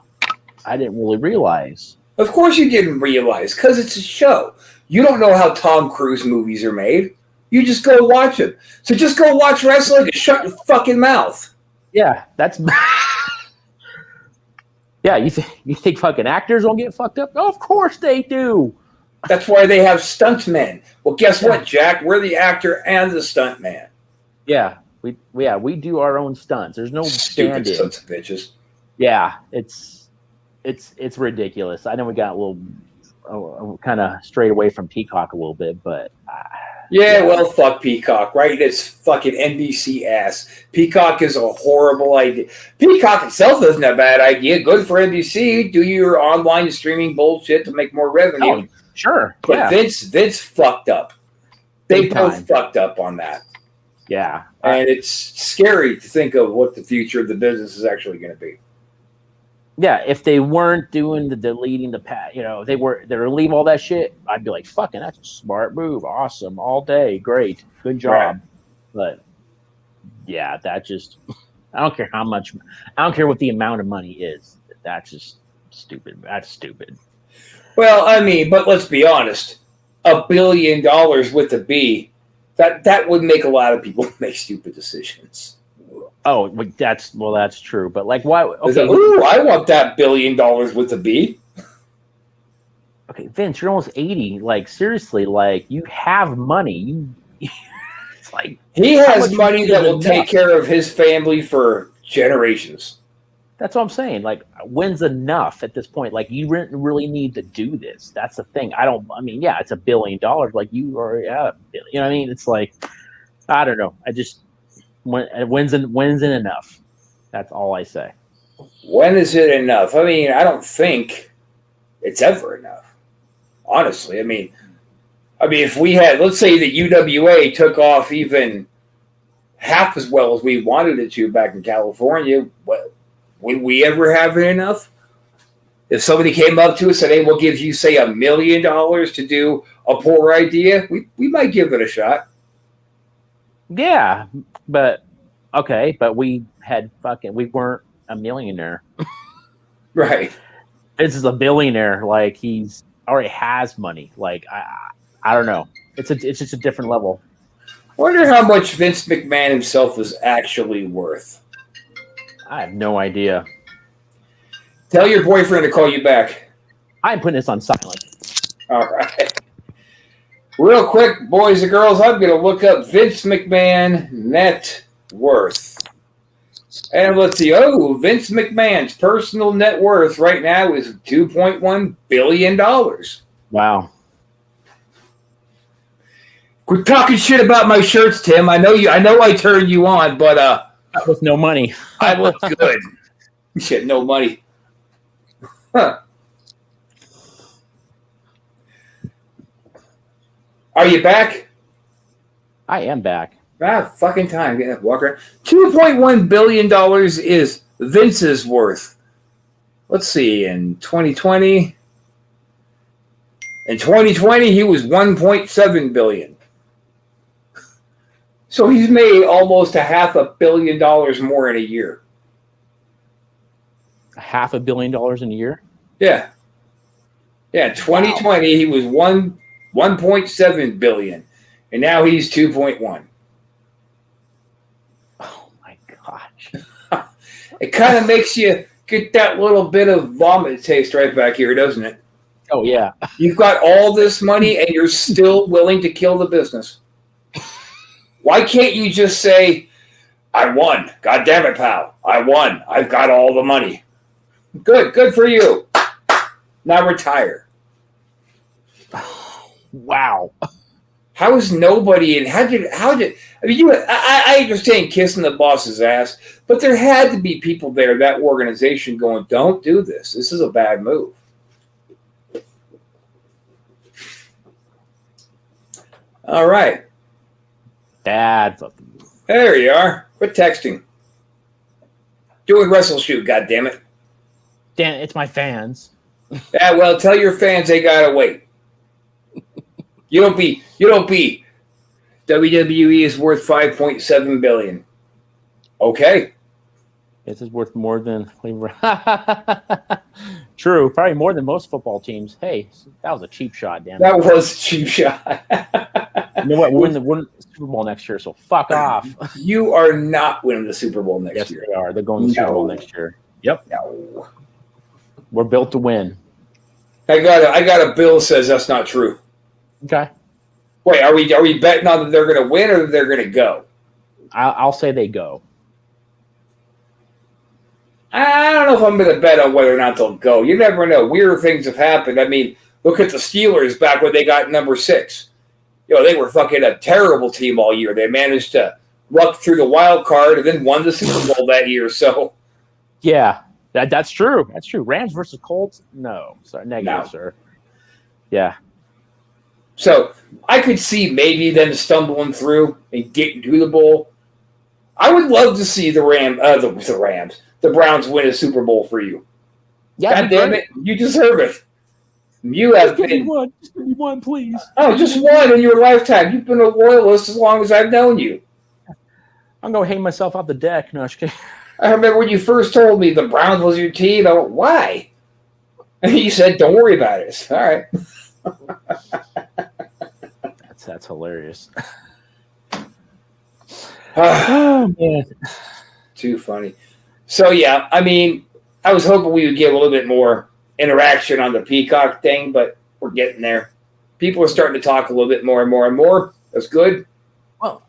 [SPEAKER 1] I didn't really realize.
[SPEAKER 3] Of course you didn't realize, because it's a show. You don't know how Tom Cruise movies are made. You just go watch them. So just go watch wrestling and shut your fucking mouth.
[SPEAKER 1] Yeah, that's... Yeah, you think fucking actors don't get fucked up? Oh, of course they do.
[SPEAKER 3] That's why they have stuntmen. Well, guess what, Jack? We're the actor and the stuntman.
[SPEAKER 1] Yeah, we do our own stunts. There's no
[SPEAKER 3] stupid stunts of bitches.
[SPEAKER 1] Yeah, it's ridiculous. I know we got a little kind of strayed away from Peacock a little bit, but
[SPEAKER 3] well, fuck Peacock, right? It's fucking NBC ass. Peacock is a horrible idea. Peacock itself isn't a bad idea. Good for NBC. Do your online streaming bullshit to make more revenue.
[SPEAKER 1] Oh, sure.
[SPEAKER 3] But Vince fucked up. They both fucked up on that.
[SPEAKER 1] Yeah.
[SPEAKER 3] And it's scary to think of what the future of the business is actually going to be.
[SPEAKER 1] Yeah, if they weren't doing the deleting the pad, they're gonna leave all that shit, I'd be like, fucking, that's a smart move, awesome, all day, great, good job. Right. But yeah, that just, I don't care how much, I don't care what the amount of money is. That's just stupid. That's stupid.
[SPEAKER 3] Well, I mean, but let's be honest, $1 billion with a B, that would make a lot of people make stupid decisions.
[SPEAKER 1] Oh, that's true. But like, why? Okay,
[SPEAKER 3] I want that $1 billion with a B.
[SPEAKER 1] Okay, Vince, you're almost 80. Like, seriously, like, you have money. It's like
[SPEAKER 3] he has money that will take care of his family for generations.
[SPEAKER 1] That's what I'm saying. Like, when's enough at this point? Like, you really need to do this. That's the thing. It's $1 billion. Like, you already have $1 billion. You know what I mean? It's like, I don't know. When's it enough? That's all I say.
[SPEAKER 3] When is it enough? I mean, I don't think it's ever enough. Honestly, I mean, if we had, let's say the UWA took off even half as well as we wanted it to back in California, would we ever have it enough? If somebody came up to us and said, hey, we'll give you, say, $1 million to do a poor idea, we might give it a shot.
[SPEAKER 1] Yeah, but we weren't a millionaire.
[SPEAKER 3] Right.
[SPEAKER 1] This is a billionaire. Like, he's already has money. Like, I don't know. It's just a different level.
[SPEAKER 3] Wonder how much Vince McMahon himself is actually worth.
[SPEAKER 1] I have no idea.
[SPEAKER 3] Tell your boyfriend to call you back.
[SPEAKER 1] I'm putting this on silent.
[SPEAKER 3] All right. Real quick, boys and girls, I'm going to look up Vince McMahon net worth. And let's see. Oh, Vince McMahon's personal net worth right now is $2.1 billion.
[SPEAKER 1] Wow.
[SPEAKER 3] Quit talking shit about my shirts, Tim. I know I turned you on, but
[SPEAKER 1] that was no money.
[SPEAKER 3] I look good. Shit, no money. Huh. Are you back?
[SPEAKER 1] I am back.
[SPEAKER 3] Fucking time. Getting that walker. $2.1 billion is Vince's worth. Let's see. In 2020, he was $1.7 billion. So he's made almost $500 million more in a year.
[SPEAKER 1] $500 million in a year?
[SPEAKER 3] Yeah. Yeah. In 2020, he was 1.7 billion, and now he's 2.1.
[SPEAKER 1] Oh my gosh!
[SPEAKER 3] It kind of makes you get that little bit of vomit taste right back here, doesn't it?
[SPEAKER 1] Oh yeah.
[SPEAKER 3] You've got all this money, and you're still willing to kill the business. Why can't you just say, "I won. God damn it, pal! I won. I've got all the money. Good for you. Now retire."
[SPEAKER 1] Wow.
[SPEAKER 3] How is nobody and how did I mean I understand kissing the boss's ass, but there had to be people there, that organization, going, don't do this. This is a bad move. All right.
[SPEAKER 1] Bad fucking move.
[SPEAKER 3] There you are. Quit texting. Doing Wrestleshoot, goddammit.
[SPEAKER 1] Dan, it's my fans.
[SPEAKER 3] Yeah, well, tell your fans they gotta wait. You don't be. WWE is worth $5.7 billion. Okay.
[SPEAKER 1] This is worth more than true, probably more than most football teams. Hey, that was a cheap shot, damn it.
[SPEAKER 3] That was a cheap shot.
[SPEAKER 1] You know what? We're winning the Super Bowl next year, so fuck off.
[SPEAKER 3] You are not winning the Super Bowl next year.
[SPEAKER 1] Yes, they are. They're going to the Super Bowl next year. Yep.
[SPEAKER 3] No.
[SPEAKER 1] We're built to win.
[SPEAKER 3] I got a bill that says that's not true.
[SPEAKER 1] Okay.
[SPEAKER 3] Wait, are we betting on that they're going to win or they're going to go?
[SPEAKER 1] I'll say they go.
[SPEAKER 3] I don't know if I'm going to bet on whether or not they'll go. You never know. Weird things have happened. I mean, look at the Steelers back when they got number 6. They were fucking a terrible team all year. They managed to luck through the wild card and then won the Super Bowl that year. So,
[SPEAKER 1] yeah, that's true. That's true. Rams versus Colts? No. Sorry, negative, sir. Yeah.
[SPEAKER 3] So I could see maybe them stumbling through and getting to the bowl. I would love to see the Browns win a Super Bowl for you.
[SPEAKER 1] Yeah,
[SPEAKER 3] God damn it, you deserve it. You have been
[SPEAKER 1] one. Just give me one, please.
[SPEAKER 3] Oh, just one in your lifetime. You've been a loyalist as long as I've known you.
[SPEAKER 1] I'm gonna hang myself off the deck. No,
[SPEAKER 3] I remember when you first told me the Browns was your team. I went, why? And you said, "Don't worry about it." All right.
[SPEAKER 1] That's hilarious. Oh man,
[SPEAKER 3] too funny. So yeah, I mean, I was hoping we would get a little bit more interaction on the Peacock thing, but we're getting there. People are starting to talk a little bit more and more and more. That's good.
[SPEAKER 1] Well,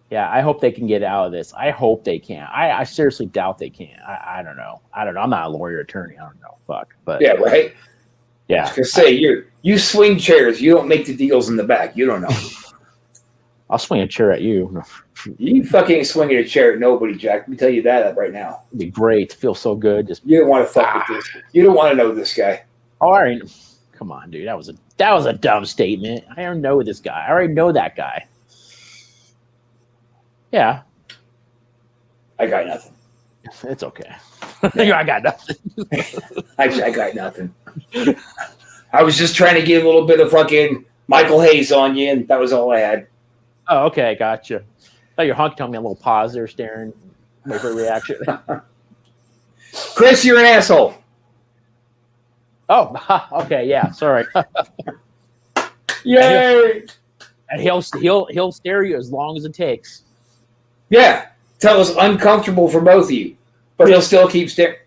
[SPEAKER 1] yeah, I hope they can get out of this. I hope they can. I seriously doubt they can. I don't know. I'm not a lawyer attorney. I don't know. Fuck. But
[SPEAKER 3] yeah, right.
[SPEAKER 1] Yeah.
[SPEAKER 3] I was gonna say you swing chairs. You don't make the deals in the back. You don't know.
[SPEAKER 1] I'll swing a chair at you.
[SPEAKER 3] You fucking swinging a chair at nobody, Jack. Let me tell you that right now.
[SPEAKER 1] It'd be great. Feels so good.
[SPEAKER 3] You don't want to fuck with this. You don't want to know this guy.
[SPEAKER 1] All right. Come on, dude. That was a dumb statement. I don't know this guy. I already know that guy. Yeah.
[SPEAKER 3] I got nothing.
[SPEAKER 1] It's okay. I got nothing.
[SPEAKER 3] I got nothing. I was just trying to get a little bit of fucking Michael Hayes on you, and that was all I had.
[SPEAKER 1] Oh, okay. Gotcha. Oh, your honk telling me a little pause there, staring, wait for a reaction.
[SPEAKER 3] Chris, you're an asshole.
[SPEAKER 1] Oh, okay. Yeah. Sorry.
[SPEAKER 3] Yay!
[SPEAKER 1] And he'll stare you as long as it takes.
[SPEAKER 3] Yeah. Tell us uncomfortable for both of you, but he'll still keep staring.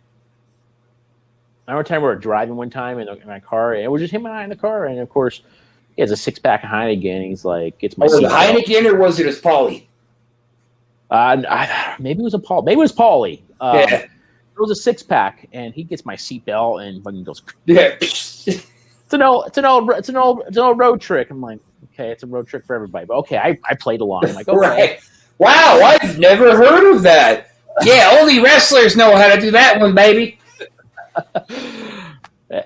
[SPEAKER 1] I remember time we were driving one time in my car, and it was just him and I in the car, and of course, he has a 6-pack of Heineken, and he's like, "It's my."
[SPEAKER 3] Was it Heineken or was it his Paulie?
[SPEAKER 1] Maybe it was a Paul. Maybe it was Paulie.
[SPEAKER 3] Yeah.
[SPEAKER 1] It was a 6-pack, and he gets my seatbelt and fucking goes.
[SPEAKER 3] Yeah.
[SPEAKER 1] It's an old road trick. I'm like, okay, it's a road trick for everybody, but okay, I played along. I'm like, okay.
[SPEAKER 3] Right. Wow, I've never heard of that. Yeah, only wrestlers know how to do that one, baby.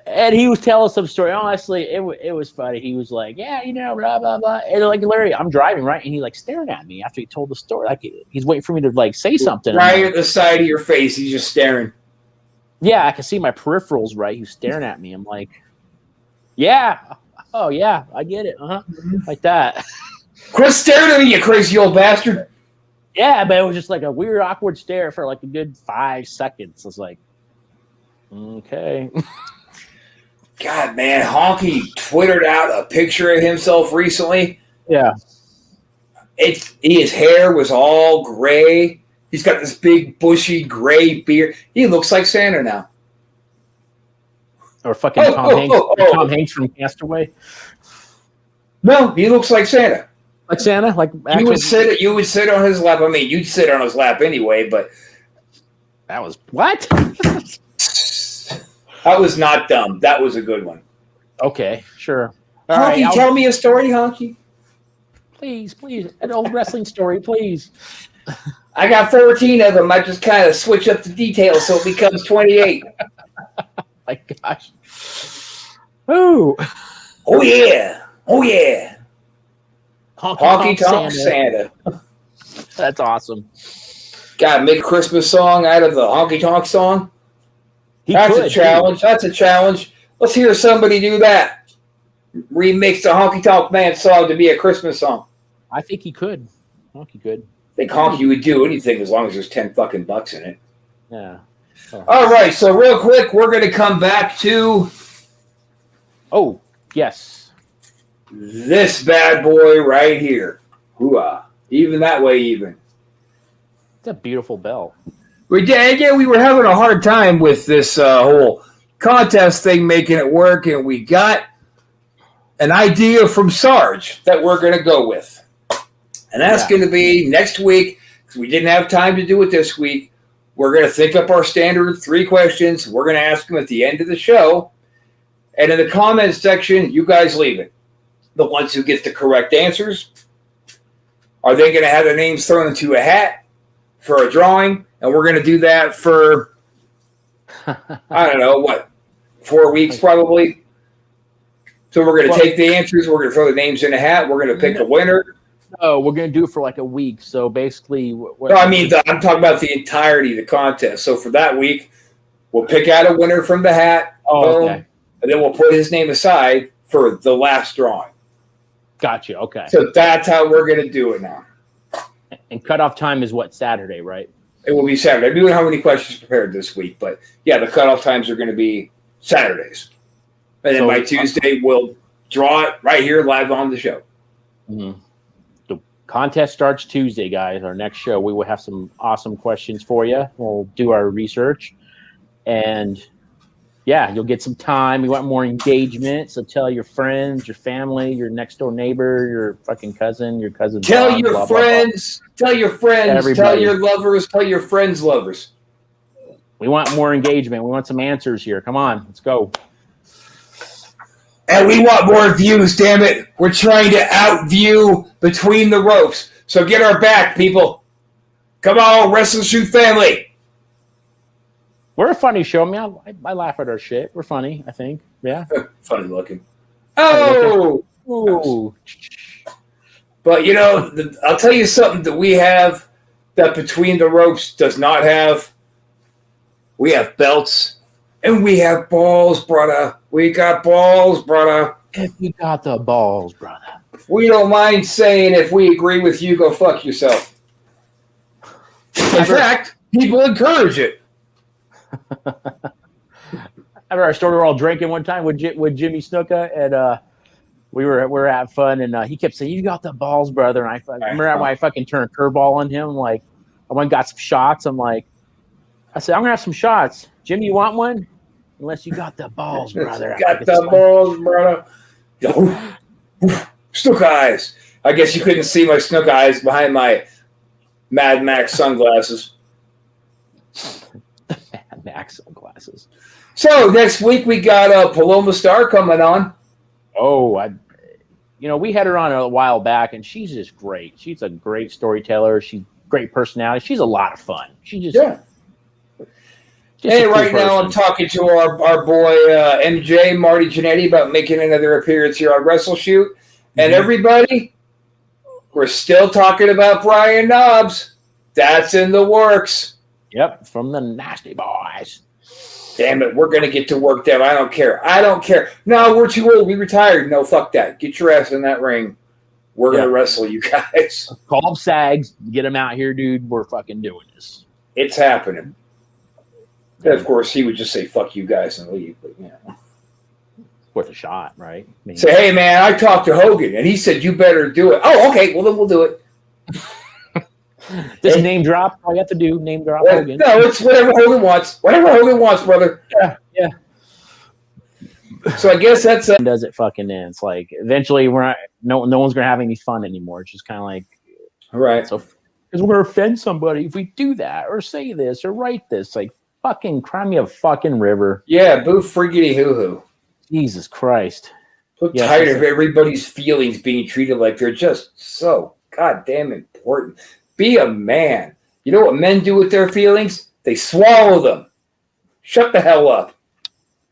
[SPEAKER 1] And he was telling some story. Honestly, it was funny. He was like, yeah, blah, blah, blah. And like, Larry, I'm driving, right? And he like staring at me after he told the story. Like he's waiting for me to like say something.
[SPEAKER 3] Right
[SPEAKER 1] like,
[SPEAKER 3] at the side of your face. He's just staring.
[SPEAKER 1] Yeah, I can see my peripherals, right? He's staring at me. I'm like, yeah. Oh, yeah, I get it. Like that.
[SPEAKER 3] Quit staring at me, you crazy old bastard.
[SPEAKER 1] Yeah, but it was just like a weird, awkward stare for like a good 5 seconds. I was like, okay.
[SPEAKER 3] God, man, Honky twittered out a picture of himself recently.
[SPEAKER 1] Yeah.
[SPEAKER 3] His hair was all gray. He's got this big, bushy, gray beard. He looks like Santa now.
[SPEAKER 1] Or fucking Tom Hanks from Castaway.
[SPEAKER 3] No, he looks like Santa.
[SPEAKER 1] Like Santa? Like
[SPEAKER 3] you would sit on his lap. I mean, you'd sit on his lap anyway, but
[SPEAKER 1] that was what?
[SPEAKER 3] That was not dumb. That was a good one.
[SPEAKER 1] Okay, sure.
[SPEAKER 3] All Honky, right, tell me a story, Honky.
[SPEAKER 1] Please. An old wrestling story, please.
[SPEAKER 3] I got 14 of them. I just kind of switch up the details so it becomes 28.
[SPEAKER 1] My gosh. Ooh.
[SPEAKER 3] Oh, yeah. Honky Tonk Santa.
[SPEAKER 1] That's awesome.
[SPEAKER 3] Got to make a Christmas song out of the Honky Tonk song? That's a challenge. Let's hear somebody do that. Remix the Honky Tonk Man song to be a Christmas song.
[SPEAKER 1] I think he could. I
[SPEAKER 3] think Honky would do anything as long as there's 10 fucking bucks in it.
[SPEAKER 1] Yeah.
[SPEAKER 3] All right, so real quick, we're going to come back to...
[SPEAKER 1] Oh, yes.
[SPEAKER 3] This bad boy right here. Hoo-ah. Even that way, even.
[SPEAKER 1] It's a beautiful bell.
[SPEAKER 3] We did. Yeah, we were having a hard time with this whole contest thing, making it work, and we got an idea from Sarge that we're going to go with. And that's going to be next week, because we didn't have time to do it this week. We're going to think up our standard 3 questions. We're going to ask them at the end of the show. And in the comments section, you guys leave it. The ones who get the correct answers, are they going to have their names thrown into a hat for a drawing? And we're going to do that for, I don't know, 4 weeks probably? So we're going to take the answers. We're going to throw the names in a hat. We're going to pick a winner.
[SPEAKER 1] Oh, we're going to do it for like a week. So basically...
[SPEAKER 3] I'm talking about the entirety of the contest. So for that week, we'll pick out a winner from the hat. Okay. And then we'll put his name aside for the last drawing.
[SPEAKER 1] Gotcha. Okay.
[SPEAKER 3] So that's how we're going to do it now.
[SPEAKER 1] And cutoff time is what, Saturday, right?
[SPEAKER 3] It will be Saturday. We don't have any questions prepared this week, but yeah, the cutoff times are going to be Saturdays. And then by Tuesday, we'll draw it right here live on the show.
[SPEAKER 1] Mm-hmm. The contest starts Tuesday, guys. Our next show, we will have some awesome questions for you. We'll do our research. And yeah, you'll get some time. We want more engagement. So tell your friends, your family, your next door neighbor, your fucking cousin, your cousin's
[SPEAKER 3] Tell
[SPEAKER 1] dog,
[SPEAKER 3] your
[SPEAKER 1] blah,
[SPEAKER 3] friends. Blah, blah. Tell your friends. Everybody. Tell your lovers. Tell your friends' lovers.
[SPEAKER 1] We want more engagement. We want some answers here. Come on, let's go.
[SPEAKER 3] And we want more views, damn it. We're trying to outview Between the Ropes. So get our back, people. Come on, Wrestleshoot family.
[SPEAKER 1] We're a funny show. I mean, I laugh at our shit. We're funny, I think. Yeah.
[SPEAKER 3] Funny looking. Oh! Ooh. But, I'll tell you something that we have that Between the Ropes does not have. We have belts. And we have balls, brother. We got balls, brother.
[SPEAKER 1] If you got the balls, brother.
[SPEAKER 3] We don't mind saying if we agree with you, go fuck yourself. In fact, people encourage it.
[SPEAKER 1] I remember I started all drinking one time with Jimmy Snuka, and we were having fun, and he kept saying, "You got the balls, brother." And I remember when I fucking turned a curveball on him. Like, I went and got some shots. I said, "I'm gonna have some shots." Jimmy, you want one? Unless you got the balls, brother.
[SPEAKER 3] Got the balls, brother. Snook eyes. I guess you couldn't see my snook eyes behind my Mad Max sunglasses.
[SPEAKER 1] Mad Max sunglasses.
[SPEAKER 3] So next week we got Paloma Star coming on.
[SPEAKER 1] Oh, we had her on a while back, and she's just great. She's a great storyteller. She great personality. She's a lot of fun. She just
[SPEAKER 3] Hey, right now I'm talking to our boy MJ, Marty Jannetty, about making another appearance here on Wrestleshoot. And everybody, we're still talking about Brian Knobbs. That's in the works.
[SPEAKER 1] Yep, from the Nasty Boys.
[SPEAKER 3] Damn it, we're going to get to work them. I don't care. No, we're too old. We retired. No, fuck that. Get your ass in that ring. We're going to wrestle you guys.
[SPEAKER 1] Call up Sags. Get them out here, dude. We're fucking doing this.
[SPEAKER 3] It's happening. And of course, he would just say, fuck you guys and leave. But,
[SPEAKER 1] worth a shot, right?
[SPEAKER 3] Say, hey, man, I talked to Hogan, and he said, you better do it. Oh, okay. Well, then we'll do it.
[SPEAKER 1] Just name drop. All you have to do, name drop Hogan.
[SPEAKER 3] No, it's whatever Hogan wants. Whatever Hogan wants, brother.
[SPEAKER 1] Yeah.
[SPEAKER 3] So I guess that's
[SPEAKER 1] does it fucking end. It's like eventually we're not. No one's gonna have any fun anymore. It's just kind of like,
[SPEAKER 3] all right.
[SPEAKER 1] So because we're gonna offend somebody if we do that or say this or write this. Like fucking cry me a fucking river.
[SPEAKER 3] Yeah, boo friggity hoo hoo.
[SPEAKER 1] Jesus Christ.
[SPEAKER 3] I'm tired of everybody's feelings being treated like they're just so goddamn important. Be a man. You know what men do with their feelings? They swallow them. Shut the hell up.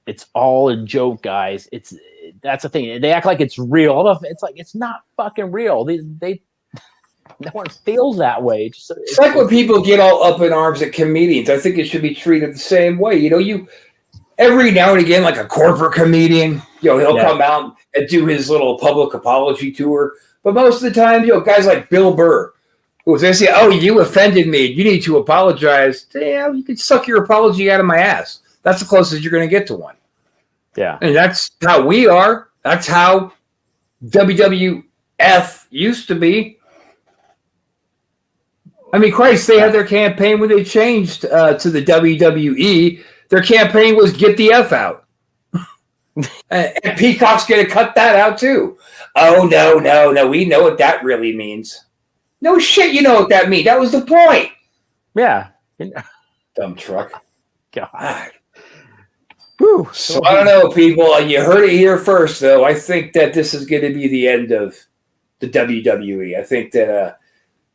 [SPEAKER 1] It's all a joke, guys. That's the thing. They act like it's real. It's like it's not fucking real. They no one feels that way. It's
[SPEAKER 3] like when people get all up in arms at comedians. I think it should be treated the same way. You every now and again, like a corporate comedian, he'll come out and do his little public apology tour. But most of the time, guys like Bill Burr, who they say, "Oh, you offended me. You need to apologize." Damn, you can suck your apology out of my ass. That's the closest you're going to get to one.
[SPEAKER 1] Yeah.
[SPEAKER 3] And that's how we are. That's how WWF used to be. I mean, Christ, they had their campaign when they changed to the WWE. Their campaign was get the F out. And Peacock's going to cut that out too. Oh, no. We know what that really means. No shit, you know what that means. That was the point.
[SPEAKER 1] Yeah.
[SPEAKER 3] Dumb truck.
[SPEAKER 1] God.
[SPEAKER 3] Whew. So I don't know, people. You heard it here first, though. I think that this is going to be the end of the WWE. I think that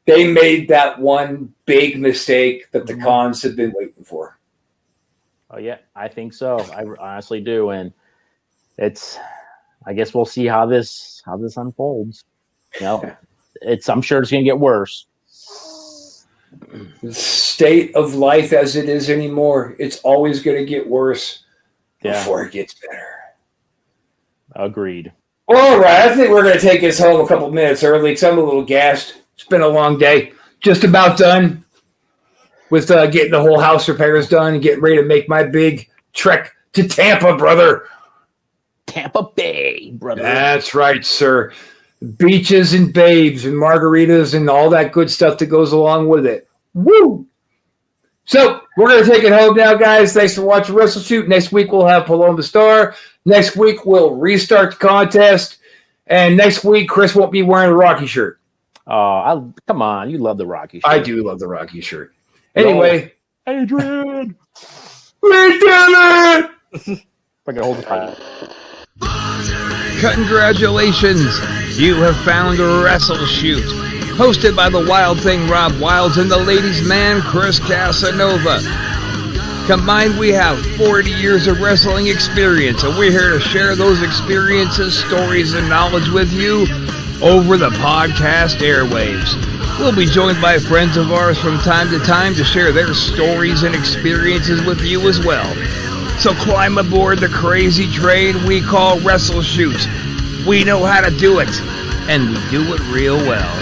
[SPEAKER 3] they made that one big mistake that the cons have been waiting for.
[SPEAKER 1] Oh, yeah. I think so. I honestly do. And I guess we'll see how this unfolds. I'm sure it's going to get worse. The
[SPEAKER 3] state of life as it is anymore, it's always going to get worse before it gets better.
[SPEAKER 1] Agreed.
[SPEAKER 3] All right, I think we're going to take this home a couple minutes early because I'm a little gassed. It's been a long day. Just about done with getting the whole house repairs done and getting ready to make my big trek to Tampa, brother.
[SPEAKER 1] Tampa Bay, brother.
[SPEAKER 3] That's right, sir. Beaches and babes and margaritas and all that good stuff that goes along with it. Woo! So we're going to take it home now, guys. Thanks for watching Wrestleshoot. Next week we'll have Paloma Star. Next week we'll restart the contest. And next week Chris won't be wearing a Rocky shirt.
[SPEAKER 1] Oh, come on. You love the Rocky shirt.
[SPEAKER 3] I do love the Rocky shirt. Anyway.
[SPEAKER 1] Adrian!
[SPEAKER 3] We did it!
[SPEAKER 1] I'm going to hold the title.
[SPEAKER 2] Congratulations! You have found Wrestleshoot, hosted by the Wild Thing Rob Wilds and the ladies' man Chris Casanova. Combined, we have 40 years of wrestling experience, and we're here to share those experiences, stories, and knowledge with you over the podcast airwaves. We'll be joined by friends of ours from time to time to share their stories and experiences with you as well. So climb aboard the crazy train we call Wrestleshoot. We know how to do it, and we do it real well.